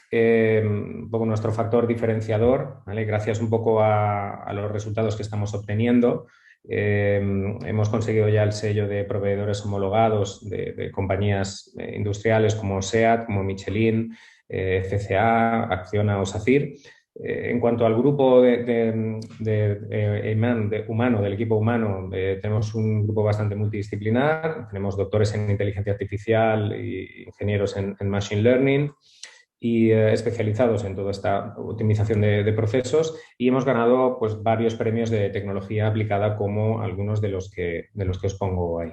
nuestro factor diferenciador, ¿vale? Gracias un poco a los resultados que estamos obteniendo. Hemos conseguido ya el sello de proveedores homologados de compañías industriales como SEAT, como Michelin, CCA, Acciona o SACIR. En cuanto al grupo humano, del equipo humano, tenemos un grupo bastante multidisciplinar. Tenemos doctores en inteligencia artificial e ingenieros en machine learning y especializados en toda esta optimización de procesos, y hemos ganado pues, varios premios de tecnología aplicada, como algunos de los que os pongo ahí.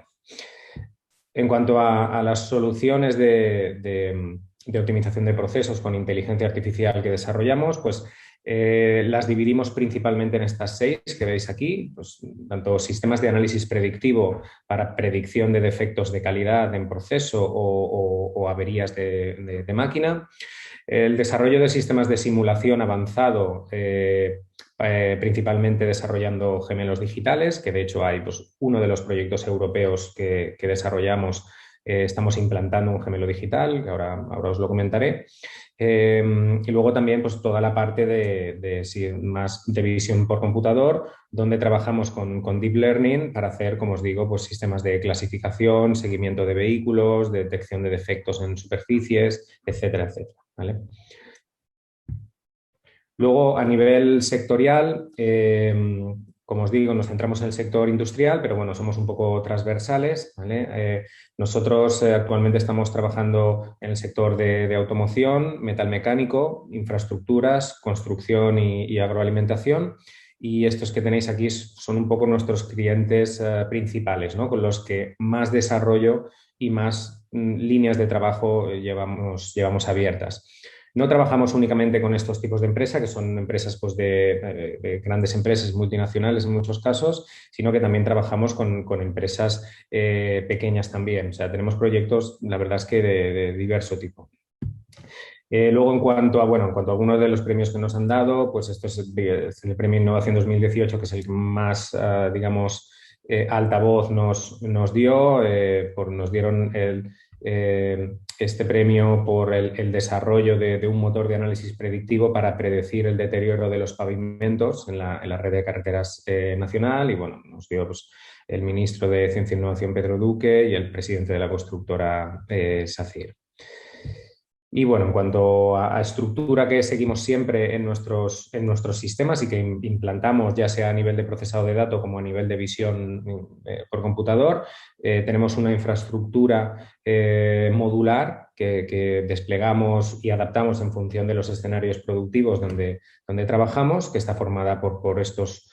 En cuanto a las soluciones de optimización de procesos con inteligencia artificial que desarrollamos, pues las dividimos principalmente en estas 6 que veis aquí, pues, tanto sistemas de análisis predictivo para predicción de defectos de calidad en proceso o averías de máquina, el desarrollo de sistemas de simulación avanzado, principalmente desarrollando gemelos digitales, que de hecho hay pues, uno de los proyectos europeos que desarrollamos, estamos implantando un gemelo digital, que ahora os lo comentaré. Y luego también pues, toda la parte más de visión por computador, donde trabajamos con Deep Learning para hacer, como os digo, pues, sistemas de clasificación, seguimiento de vehículos, detección de defectos en superficies, etcétera, etcétera. ¿Vale? Luego, a nivel sectorial, como os digo, nos centramos en el sector industrial, pero bueno, somos un poco transversales, ¿vale? Nosotros actualmente estamos trabajando en el sector de automoción, metalmecánico, infraestructuras, construcción y agroalimentación. Y estos que tenéis aquí son un poco nuestros clientes principales, ¿no? Con los que más desarrollo y más líneas de trabajo llevamos abiertas. No trabajamos únicamente con estos tipos de empresas, que son empresas pues, de grandes empresas multinacionales en muchos casos, sino que también trabajamos con empresas pequeñas también. O sea, tenemos proyectos, la verdad es que de diverso tipo. Luego, en cuanto a algunos de los premios que nos han dado, pues esto es el Premio Innovación 2018, que es el que más, digamos, altavoz nos dio. Nos dieron este premio por el desarrollo de un motor de análisis predictivo para predecir el deterioro de los pavimentos en la red de carreteras nacional, y bueno, nos dio pues, el ministro de Ciencia e Innovación, Pedro Duque, y el presidente de la constructora, SACIR. Y bueno, en cuanto a estructura que seguimos siempre en nuestros sistemas y que implantamos, ya sea a nivel de procesado de datos como a nivel de visión por computador, tenemos una infraestructura modular que desplegamos y adaptamos en función de los escenarios productivos donde trabajamos, que está formada por estos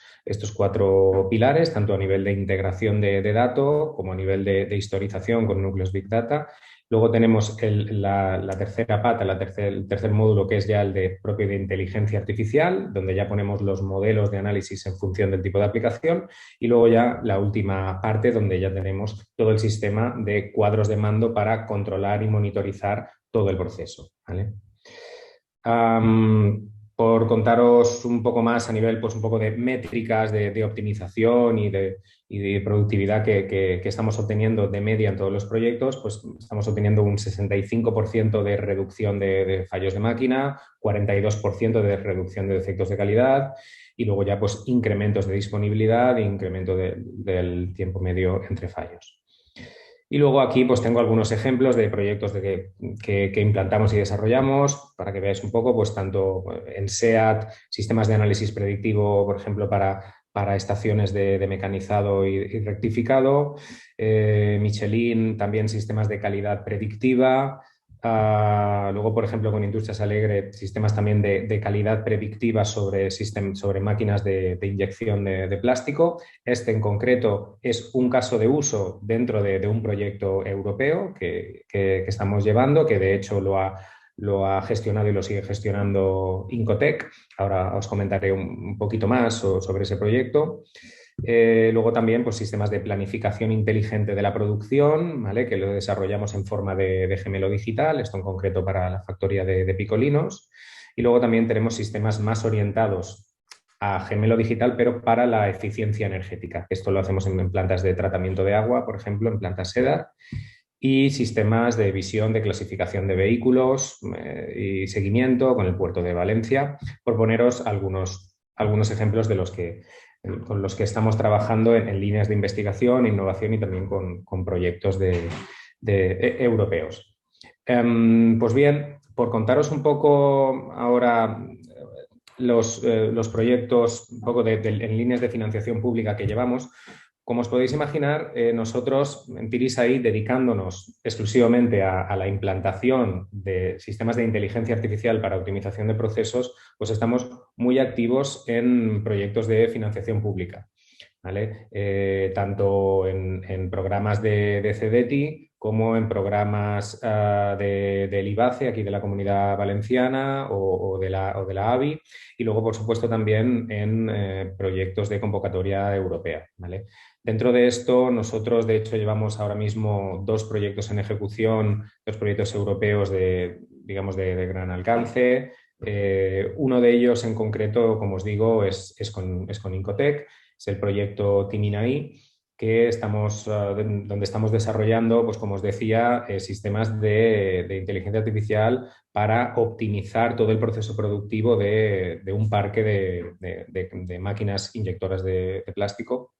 4 pilares, tanto a nivel de integración de datos como a nivel de historización con núcleos Big Data. Luego tenemos la tercera pata, el tercer módulo, que es ya el propio de inteligencia artificial, donde ya ponemos los modelos de análisis en función del tipo de aplicación. Y luego ya la última parte, donde ya tenemos todo el sistema de cuadros de mando para controlar y monitorizar todo el proceso, ¿vale? Por contaros un poco más a nivel, pues un poco de métricas de optimización y de productividad que estamos obteniendo de media en todos los proyectos, pues estamos obteniendo un 65% de reducción de fallos de máquina, 42% de reducción de defectos de calidad, y luego ya pues incrementos de disponibilidad e incremento del tiempo medio entre fallos. Y luego aquí pues tengo algunos ejemplos de proyectos que implantamos y desarrollamos, para que veáis un poco, pues tanto en SEAT, sistemas de análisis predictivo, por ejemplo, para estaciones de mecanizado y rectificado. Michelin, también sistemas de calidad predictiva. Luego, por ejemplo, con Industrias Alegre, sistemas también de calidad predictiva sobre máquinas de inyección de plástico. Este en concreto es un caso de uso dentro de un proyecto europeo que estamos llevando, que de hecho lo ha gestionado y lo sigue gestionando Incotec. Ahora os comentaré un poquito más sobre ese proyecto. Luego también pues, sistemas de planificación inteligente de la producción, ¿vale? Que lo desarrollamos en forma de gemelo digital, esto en concreto para la factoría de Picolinos. Y luego también tenemos sistemas más orientados a gemelo digital, pero para la eficiencia energética. Esto lo hacemos en plantas de tratamiento de agua, por ejemplo, en plantas SEDAR, y sistemas de visión de clasificación de vehículos y seguimiento con el puerto de Valencia, por poneros algunos ejemplos de los que con los que estamos trabajando en líneas de investigación, innovación y también con proyectos europeos. Pues bien, por contaros un poco ahora los proyectos un poco en líneas de financiación pública que llevamos. Como os podéis imaginar, nosotros en Tirisaí, dedicándonos exclusivamente a la implantación de sistemas de inteligencia artificial para optimización de procesos, pues estamos muy activos en proyectos de financiación pública, ¿vale? Tanto en programas de CDTI como en programas del IBACE, aquí de la Comunidad Valenciana o de la AVI, y luego, por supuesto, también en proyectos de convocatoria europea, ¿vale? Dentro de esto, nosotros, de hecho, llevamos ahora mismo 2 proyectos en ejecución, 2 proyectos europeos digamos, de gran alcance. Uno de ellos, en concreto, como os digo, es con Incotec. Es el proyecto Timinaí, que donde estamos desarrollando, pues como os decía, sistemas de inteligencia artificial para optimizar todo el proceso productivo de un parque de máquinas inyectoras de plástico.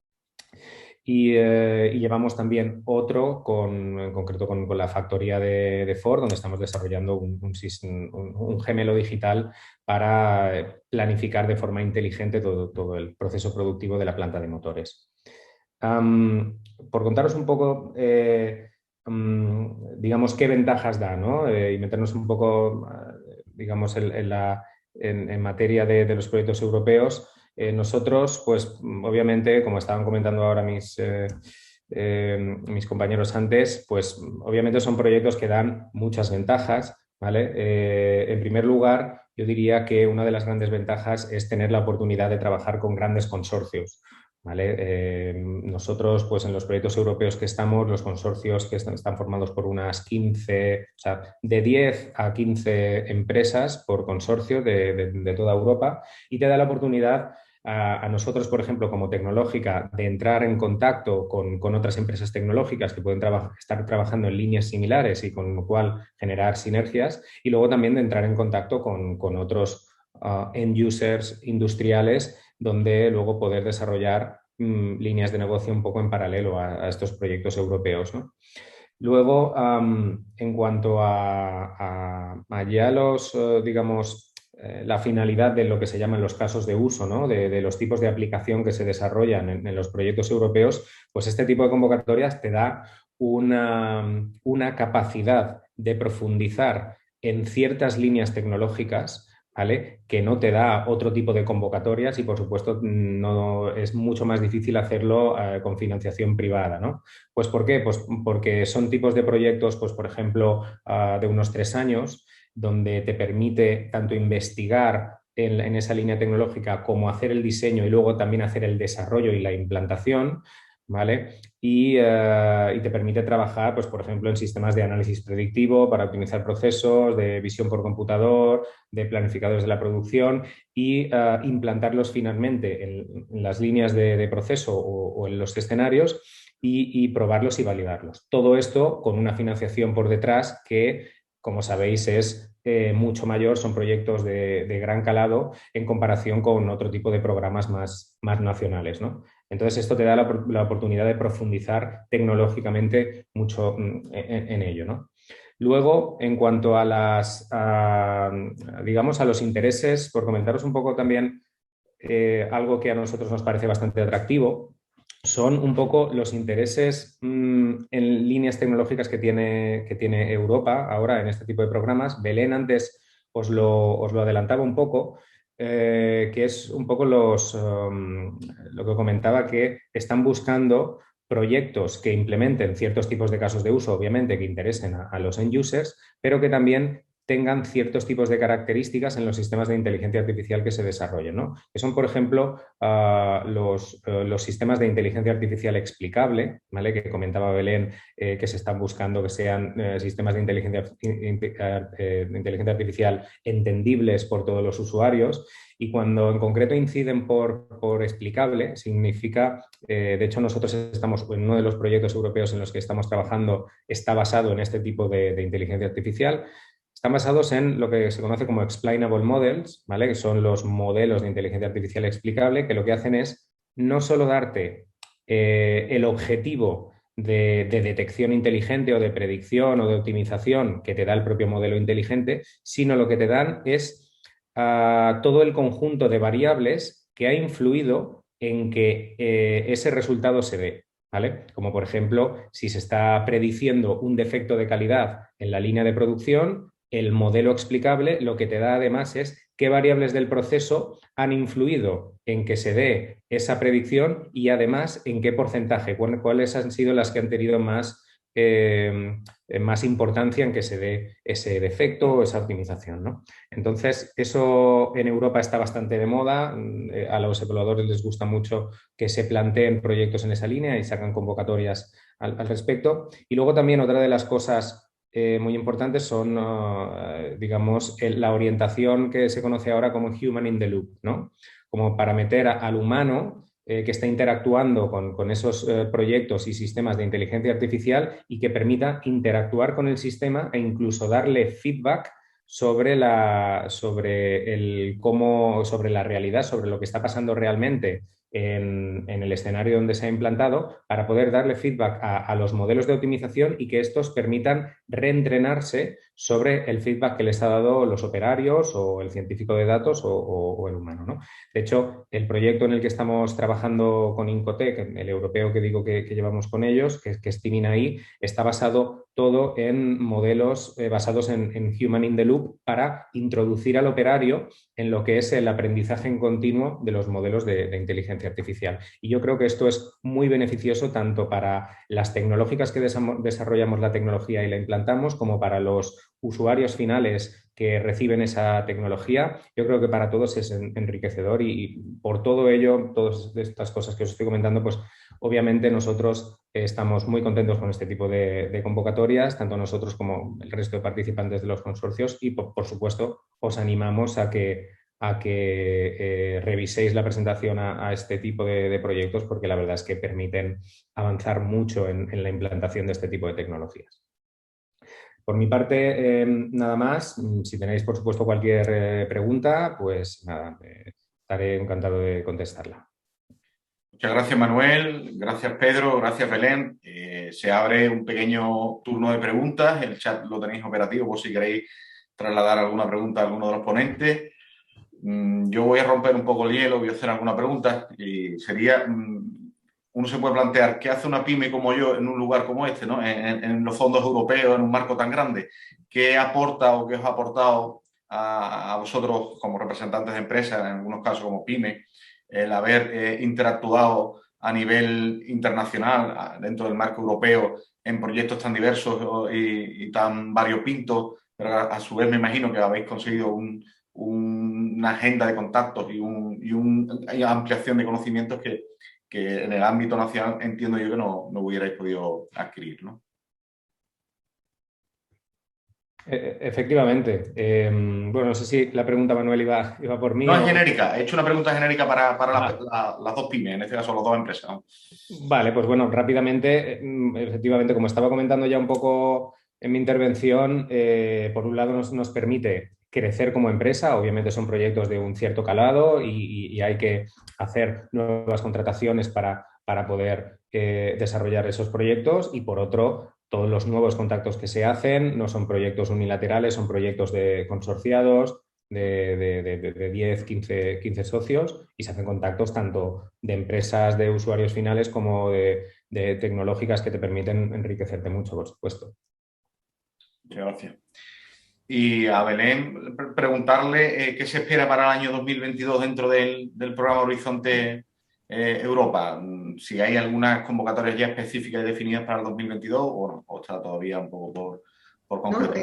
Y llevamos también otro, en concreto con la factoría de Ford, donde estamos desarrollando un gemelo digital para planificar de forma inteligente todo el proceso productivo de la planta de motores. Por contaros un poco, digamos, qué ventajas da, ¿no? Y meternos un poco, digamos, en materia de los proyectos europeos. Nosotros, pues obviamente, como estaban comentando ahora mis compañeros antes, pues obviamente son proyectos que dan muchas ventajas, ¿vale? En primer lugar, yo diría que una de las grandes ventajas es tener la oportunidad de trabajar con grandes consorcios, ¿vale? Nosotros, pues en los proyectos europeos que estamos, los consorcios que están formados por unas 15, o sea, de 10 a 15 empresas por consorcio de toda Europa, y te da la oportunidad a nosotros, por ejemplo, como tecnológica, de entrar en contacto con otras empresas tecnológicas que pueden estar trabajando en líneas similares y con lo cual generar sinergias, y luego también de entrar en contacto con otros end users industriales, donde luego poder desarrollar líneas de negocio un poco en paralelo a estos proyectos europeos, ¿no? Luego, en cuanto a ya digamos, la finalidad de lo que se llaman los casos de uso, ¿no? de los tipos de aplicación que se desarrollan en los proyectos europeos, pues este tipo de convocatorias te da una capacidad de profundizar en ciertas líneas tecnológicas, ¿vale? Que no te da otro tipo de convocatorias y, por supuesto, no, es mucho más difícil hacerlo con financiación privada, ¿no? Pues ¿por qué? Pues porque son tipos de proyectos, pues por ejemplo, de unos 3 años, donde te permite tanto investigar en esa línea tecnológica como hacer el diseño y luego también hacer el desarrollo y la implantación, ¿vale? Y te permite trabajar, pues, por ejemplo, en sistemas de análisis predictivo para optimizar procesos, de visión por computador, de planificadores de la producción y implantarlos finalmente en las líneas de proceso o en los escenarios y probarlos y validarlos. Todo esto con una financiación por detrás que, como sabéis, es mucho mayor, son proyectos de gran calado en comparación con otro tipo de programas más nacionales, ¿no? Entonces, esto te da la oportunidad de profundizar tecnológicamente mucho en ello, ¿no? Luego, en cuanto digamos, a los intereses, por comentaros un poco también algo que a nosotros nos parece bastante atractivo, son un poco los intereses en líneas tecnológicas que tiene Europa ahora en este tipo de programas. Belén antes os lo adelantaba un poco, que es un poco lo que comentaba, que están buscando proyectos que implementen ciertos tipos de casos de uso, obviamente, que interesen a los end users, pero que también tengan ciertos tipos de características en los sistemas de inteligencia artificial que se desarrollen, ¿no? Que son, por ejemplo, los sistemas de inteligencia artificial explicable, ¿vale? Que comentaba Belén, que se están buscando que sean sistemas de inteligencia artificial entendibles por todos los usuarios. Y cuando en concreto inciden por explicable, significa, de hecho nosotros estamos en uno de los proyectos europeos en los que estamos trabajando, está basado en este tipo de inteligencia artificial. Están basados en lo que se conoce como explainable models, ¿vale? Que son los modelos de inteligencia artificial explicable, que lo que hacen es no solo darte el objetivo de detección inteligente o de predicción o de optimización que te da el propio modelo inteligente, sino lo que te dan es todo el conjunto de variables que ha influido en que ese resultado se dé, ¿vale? Como por ejemplo, si se está prediciendo un defecto de calidad en la línea de producción, el modelo explicable lo que te da además es qué variables del proceso han influido en que se dé esa predicción y además en qué porcentaje, cuáles han sido las que han tenido más importancia en que se dé ese defecto o esa optimización, ¿no? Entonces, eso en Europa está bastante de moda. A los evaluadores les gusta mucho que se planteen proyectos en esa línea y sacan convocatorias al respecto. Y luego también otra de las cosas muy importantes son, digamos, la orientación que se conoce ahora como Human in the Loop, ¿no? Como para meter al humano que está interactuando con esos proyectos y sistemas de inteligencia artificial y que permita interactuar con el sistema e incluso darle feedback sobre la realidad, sobre lo que está pasando realmente en el escenario donde se ha implantado, para poder darle feedback a los modelos de optimización y que estos permitan reentrenarse sobre el feedback que les ha dado los operarios o el científico de datos o el humano, ¿no? De hecho, el proyecto en el que estamos trabajando con Incotec, el europeo que digo que llevamos con ellos, que es Timina-I, está basado todo en modelos basados en Human in the Loop para introducir al operario en lo que es el aprendizaje en continuo de los modelos de inteligencia artificial. Y yo creo que esto es muy beneficioso tanto para las tecnológicas que desarrollamos la tecnología y la implantamos, como para los usuarios finales que reciben esa tecnología. Yo creo que para todos es enriquecedor y por todo ello, todas estas cosas que os estoy comentando, pues obviamente nosotros estamos muy contentos con este tipo de convocatorias, tanto nosotros como el resto de participantes de los consorcios, y por supuesto os animamos a que reviséis la presentación a este tipo de proyectos, porque la verdad es que permiten avanzar mucho en la implantación de este tipo de tecnologías. Por mi parte, nada más. Si tenéis, por supuesto, cualquier pregunta, pues nada, estaré encantado de contestarla. Muchas gracias, Manuel. Gracias, Pedro. Gracias, Belén. Se abre un pequeño turno de preguntas. El chat lo tenéis operativo por si queréis trasladar alguna pregunta a alguno de los ponentes. Yo voy a romper un poco el hielo, voy a hacer alguna pregunta y sería... Uno se puede plantear, ¿qué hace una pyme como yo en un lugar como este, ¿no? En los fondos europeos, en un marco tan grande? ¿Qué aporta o qué os ha aportado a vosotros como representantes de empresas, en algunos casos como pyme, el haber interactuado a nivel internacional dentro del marco europeo en proyectos tan diversos y tan variopintos, pero a su vez me imagino que habéis conseguido una agenda de contactos y una ampliación de conocimientos que en el ámbito nacional entiendo yo que no hubierais podido adquirir, ¿no? Efectivamente. Bueno, no sé si la pregunta, Manuel, iba por mí. No, es genérica. He hecho una pregunta genérica para las dos pymes, en este caso las dos empresas, ¿no? Vale, pues bueno, rápidamente, efectivamente, como estaba comentando ya un poco en mi intervención, por un lado nos permite crecer como empresa. Obviamente son proyectos de un cierto calado y hay que hacer nuevas contrataciones para poder desarrollar esos proyectos, y por otro, todos los nuevos contactos que se hacen no son proyectos unilaterales, son proyectos consorciados de 10, 15 socios, y se hacen contactos tanto de empresas de usuarios finales como de tecnológicas que te permiten enriquecerte mucho, por supuesto. Muchas gracias. Y a Belén, preguntarle qué se espera para el año 2022 dentro del programa Horizonte Europa. Si hay algunas convocatorias ya específicas y definidas para el 2022 o está todavía un poco por concreto.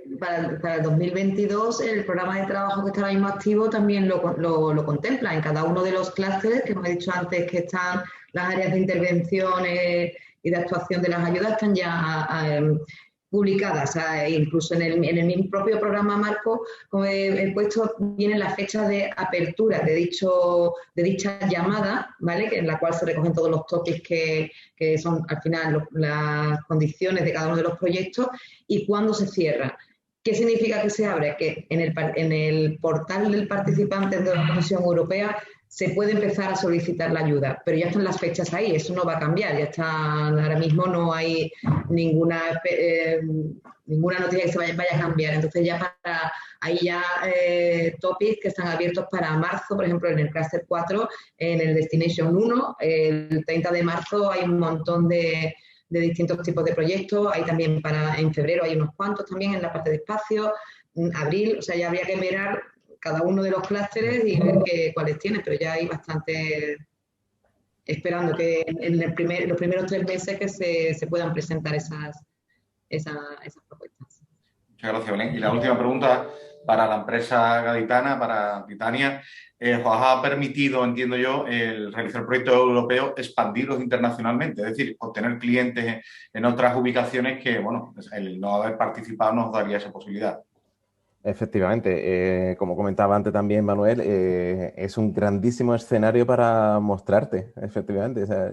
No, para el 2022 el programa de trabajo que está ahora mismo activo también lo contempla. En cada uno de los clústeres, que hemos dicho antes que están las áreas de intervención y de actuación de las ayudas, están ya publicadas, incluso en el mismo propio programa marco, como he puesto, vienen las fechas de apertura de dicha llamada, ¿vale? En la cual se recogen todos los topics que son al final las condiciones de cada uno de los proyectos y cuándo se cierra. ¿Qué significa que se abre? Que en el portal del participante de la Comisión Europea se puede empezar a solicitar la ayuda, pero ya están las fechas ahí, eso no va a cambiar, ya están, ahora mismo no hay ninguna noticia que se vaya a cambiar, entonces ya hay ya topics que están abiertos para marzo, por ejemplo en el Cluster 4, en el Destination 1, el 30 de marzo hay un montón de distintos tipos de proyectos, hay también en febrero hay unos cuantos también en la parte de espacio, abril, o sea, ya habría que mirar cada uno de los clústeres y ver cuáles tiene, pero ya hay bastante esperando que en los primeros 3 meses que se puedan presentar esas propuestas. Muchas gracias, Belén. Y la última pregunta para la empresa gaditana, para Titania. ¿Os ha permitido, entiendo yo, el realizar proyectos europeos, expandirlos internacionalmente? Es decir, obtener clientes en otras ubicaciones que, bueno, el no haber participado nos daría esa posibilidad. Efectivamente, como comentaba antes también Manuel, es un grandísimo escenario para mostrarte, efectivamente. O sea,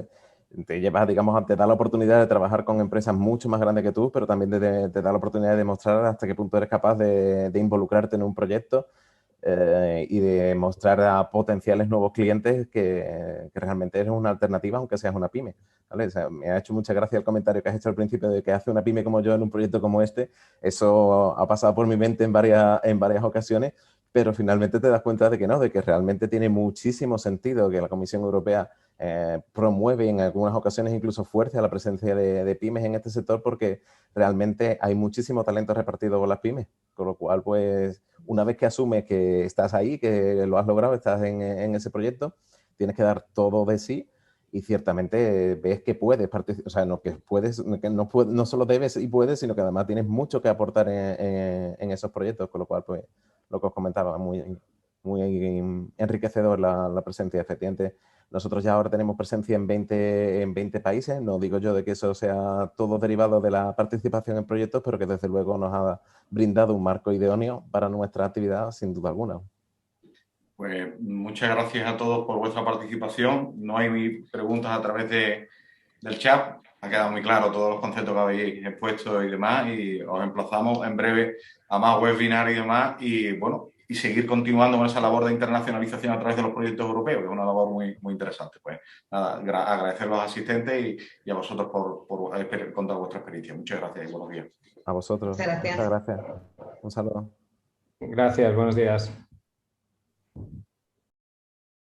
te llevas, digamos, te da la oportunidad de trabajar con empresas mucho más grandes que tú, pero también te da la oportunidad de demostrar hasta qué punto eres capaz de involucrarte en un proyecto y de mostrar a potenciales nuevos clientes que realmente eres una alternativa, aunque seas una pyme. ¿Vale? O sea, me ha hecho mucha gracia el comentario que has hecho al principio de que hace una pyme como yo en un proyecto como este. Eso ha pasado por mi mente en varias ocasiones, pero finalmente te das cuenta de que no, de que realmente tiene muchísimo sentido que la Comisión Europea promueve en algunas ocasiones incluso fuerza la presencia de pymes en este sector, porque realmente hay muchísimo talento repartido con las pymes, con lo cual, pues, una vez que asumes que estás ahí, que lo has logrado, estás en ese proyecto, tienes que dar todo de sí y ciertamente ves que puedes participar, o sea, no que puedes, que no solo debes y puedes, sino que además tienes mucho que aportar en esos proyectos, con lo cual, pues, lo que os comentaba, muy enriquecedor la presencia. Efectivamente, nosotros ya ahora tenemos presencia en 20 países, no digo yo de que eso sea todo derivado de la participación en proyectos, pero que desde luego nos ha brindado un marco idóneo para nuestra actividad, sin duda alguna. Pues muchas gracias a todos por vuestra participación. No hay preguntas a través del chat. Ha quedado muy claro todos los conceptos que habéis expuesto y demás, y os emplazamos en breve a más webinars y demás, y bueno, y seguir continuando con esa labor de internacionalización a través de los proyectos europeos, que es una labor muy, muy interesante. Pues nada, agradecer a los asistentes y a vosotros por contar vuestra experiencia. Muchas gracias y buenos días. A vosotros. Muchas gracias. Muchas gracias. Un saludo. Gracias, buenos días.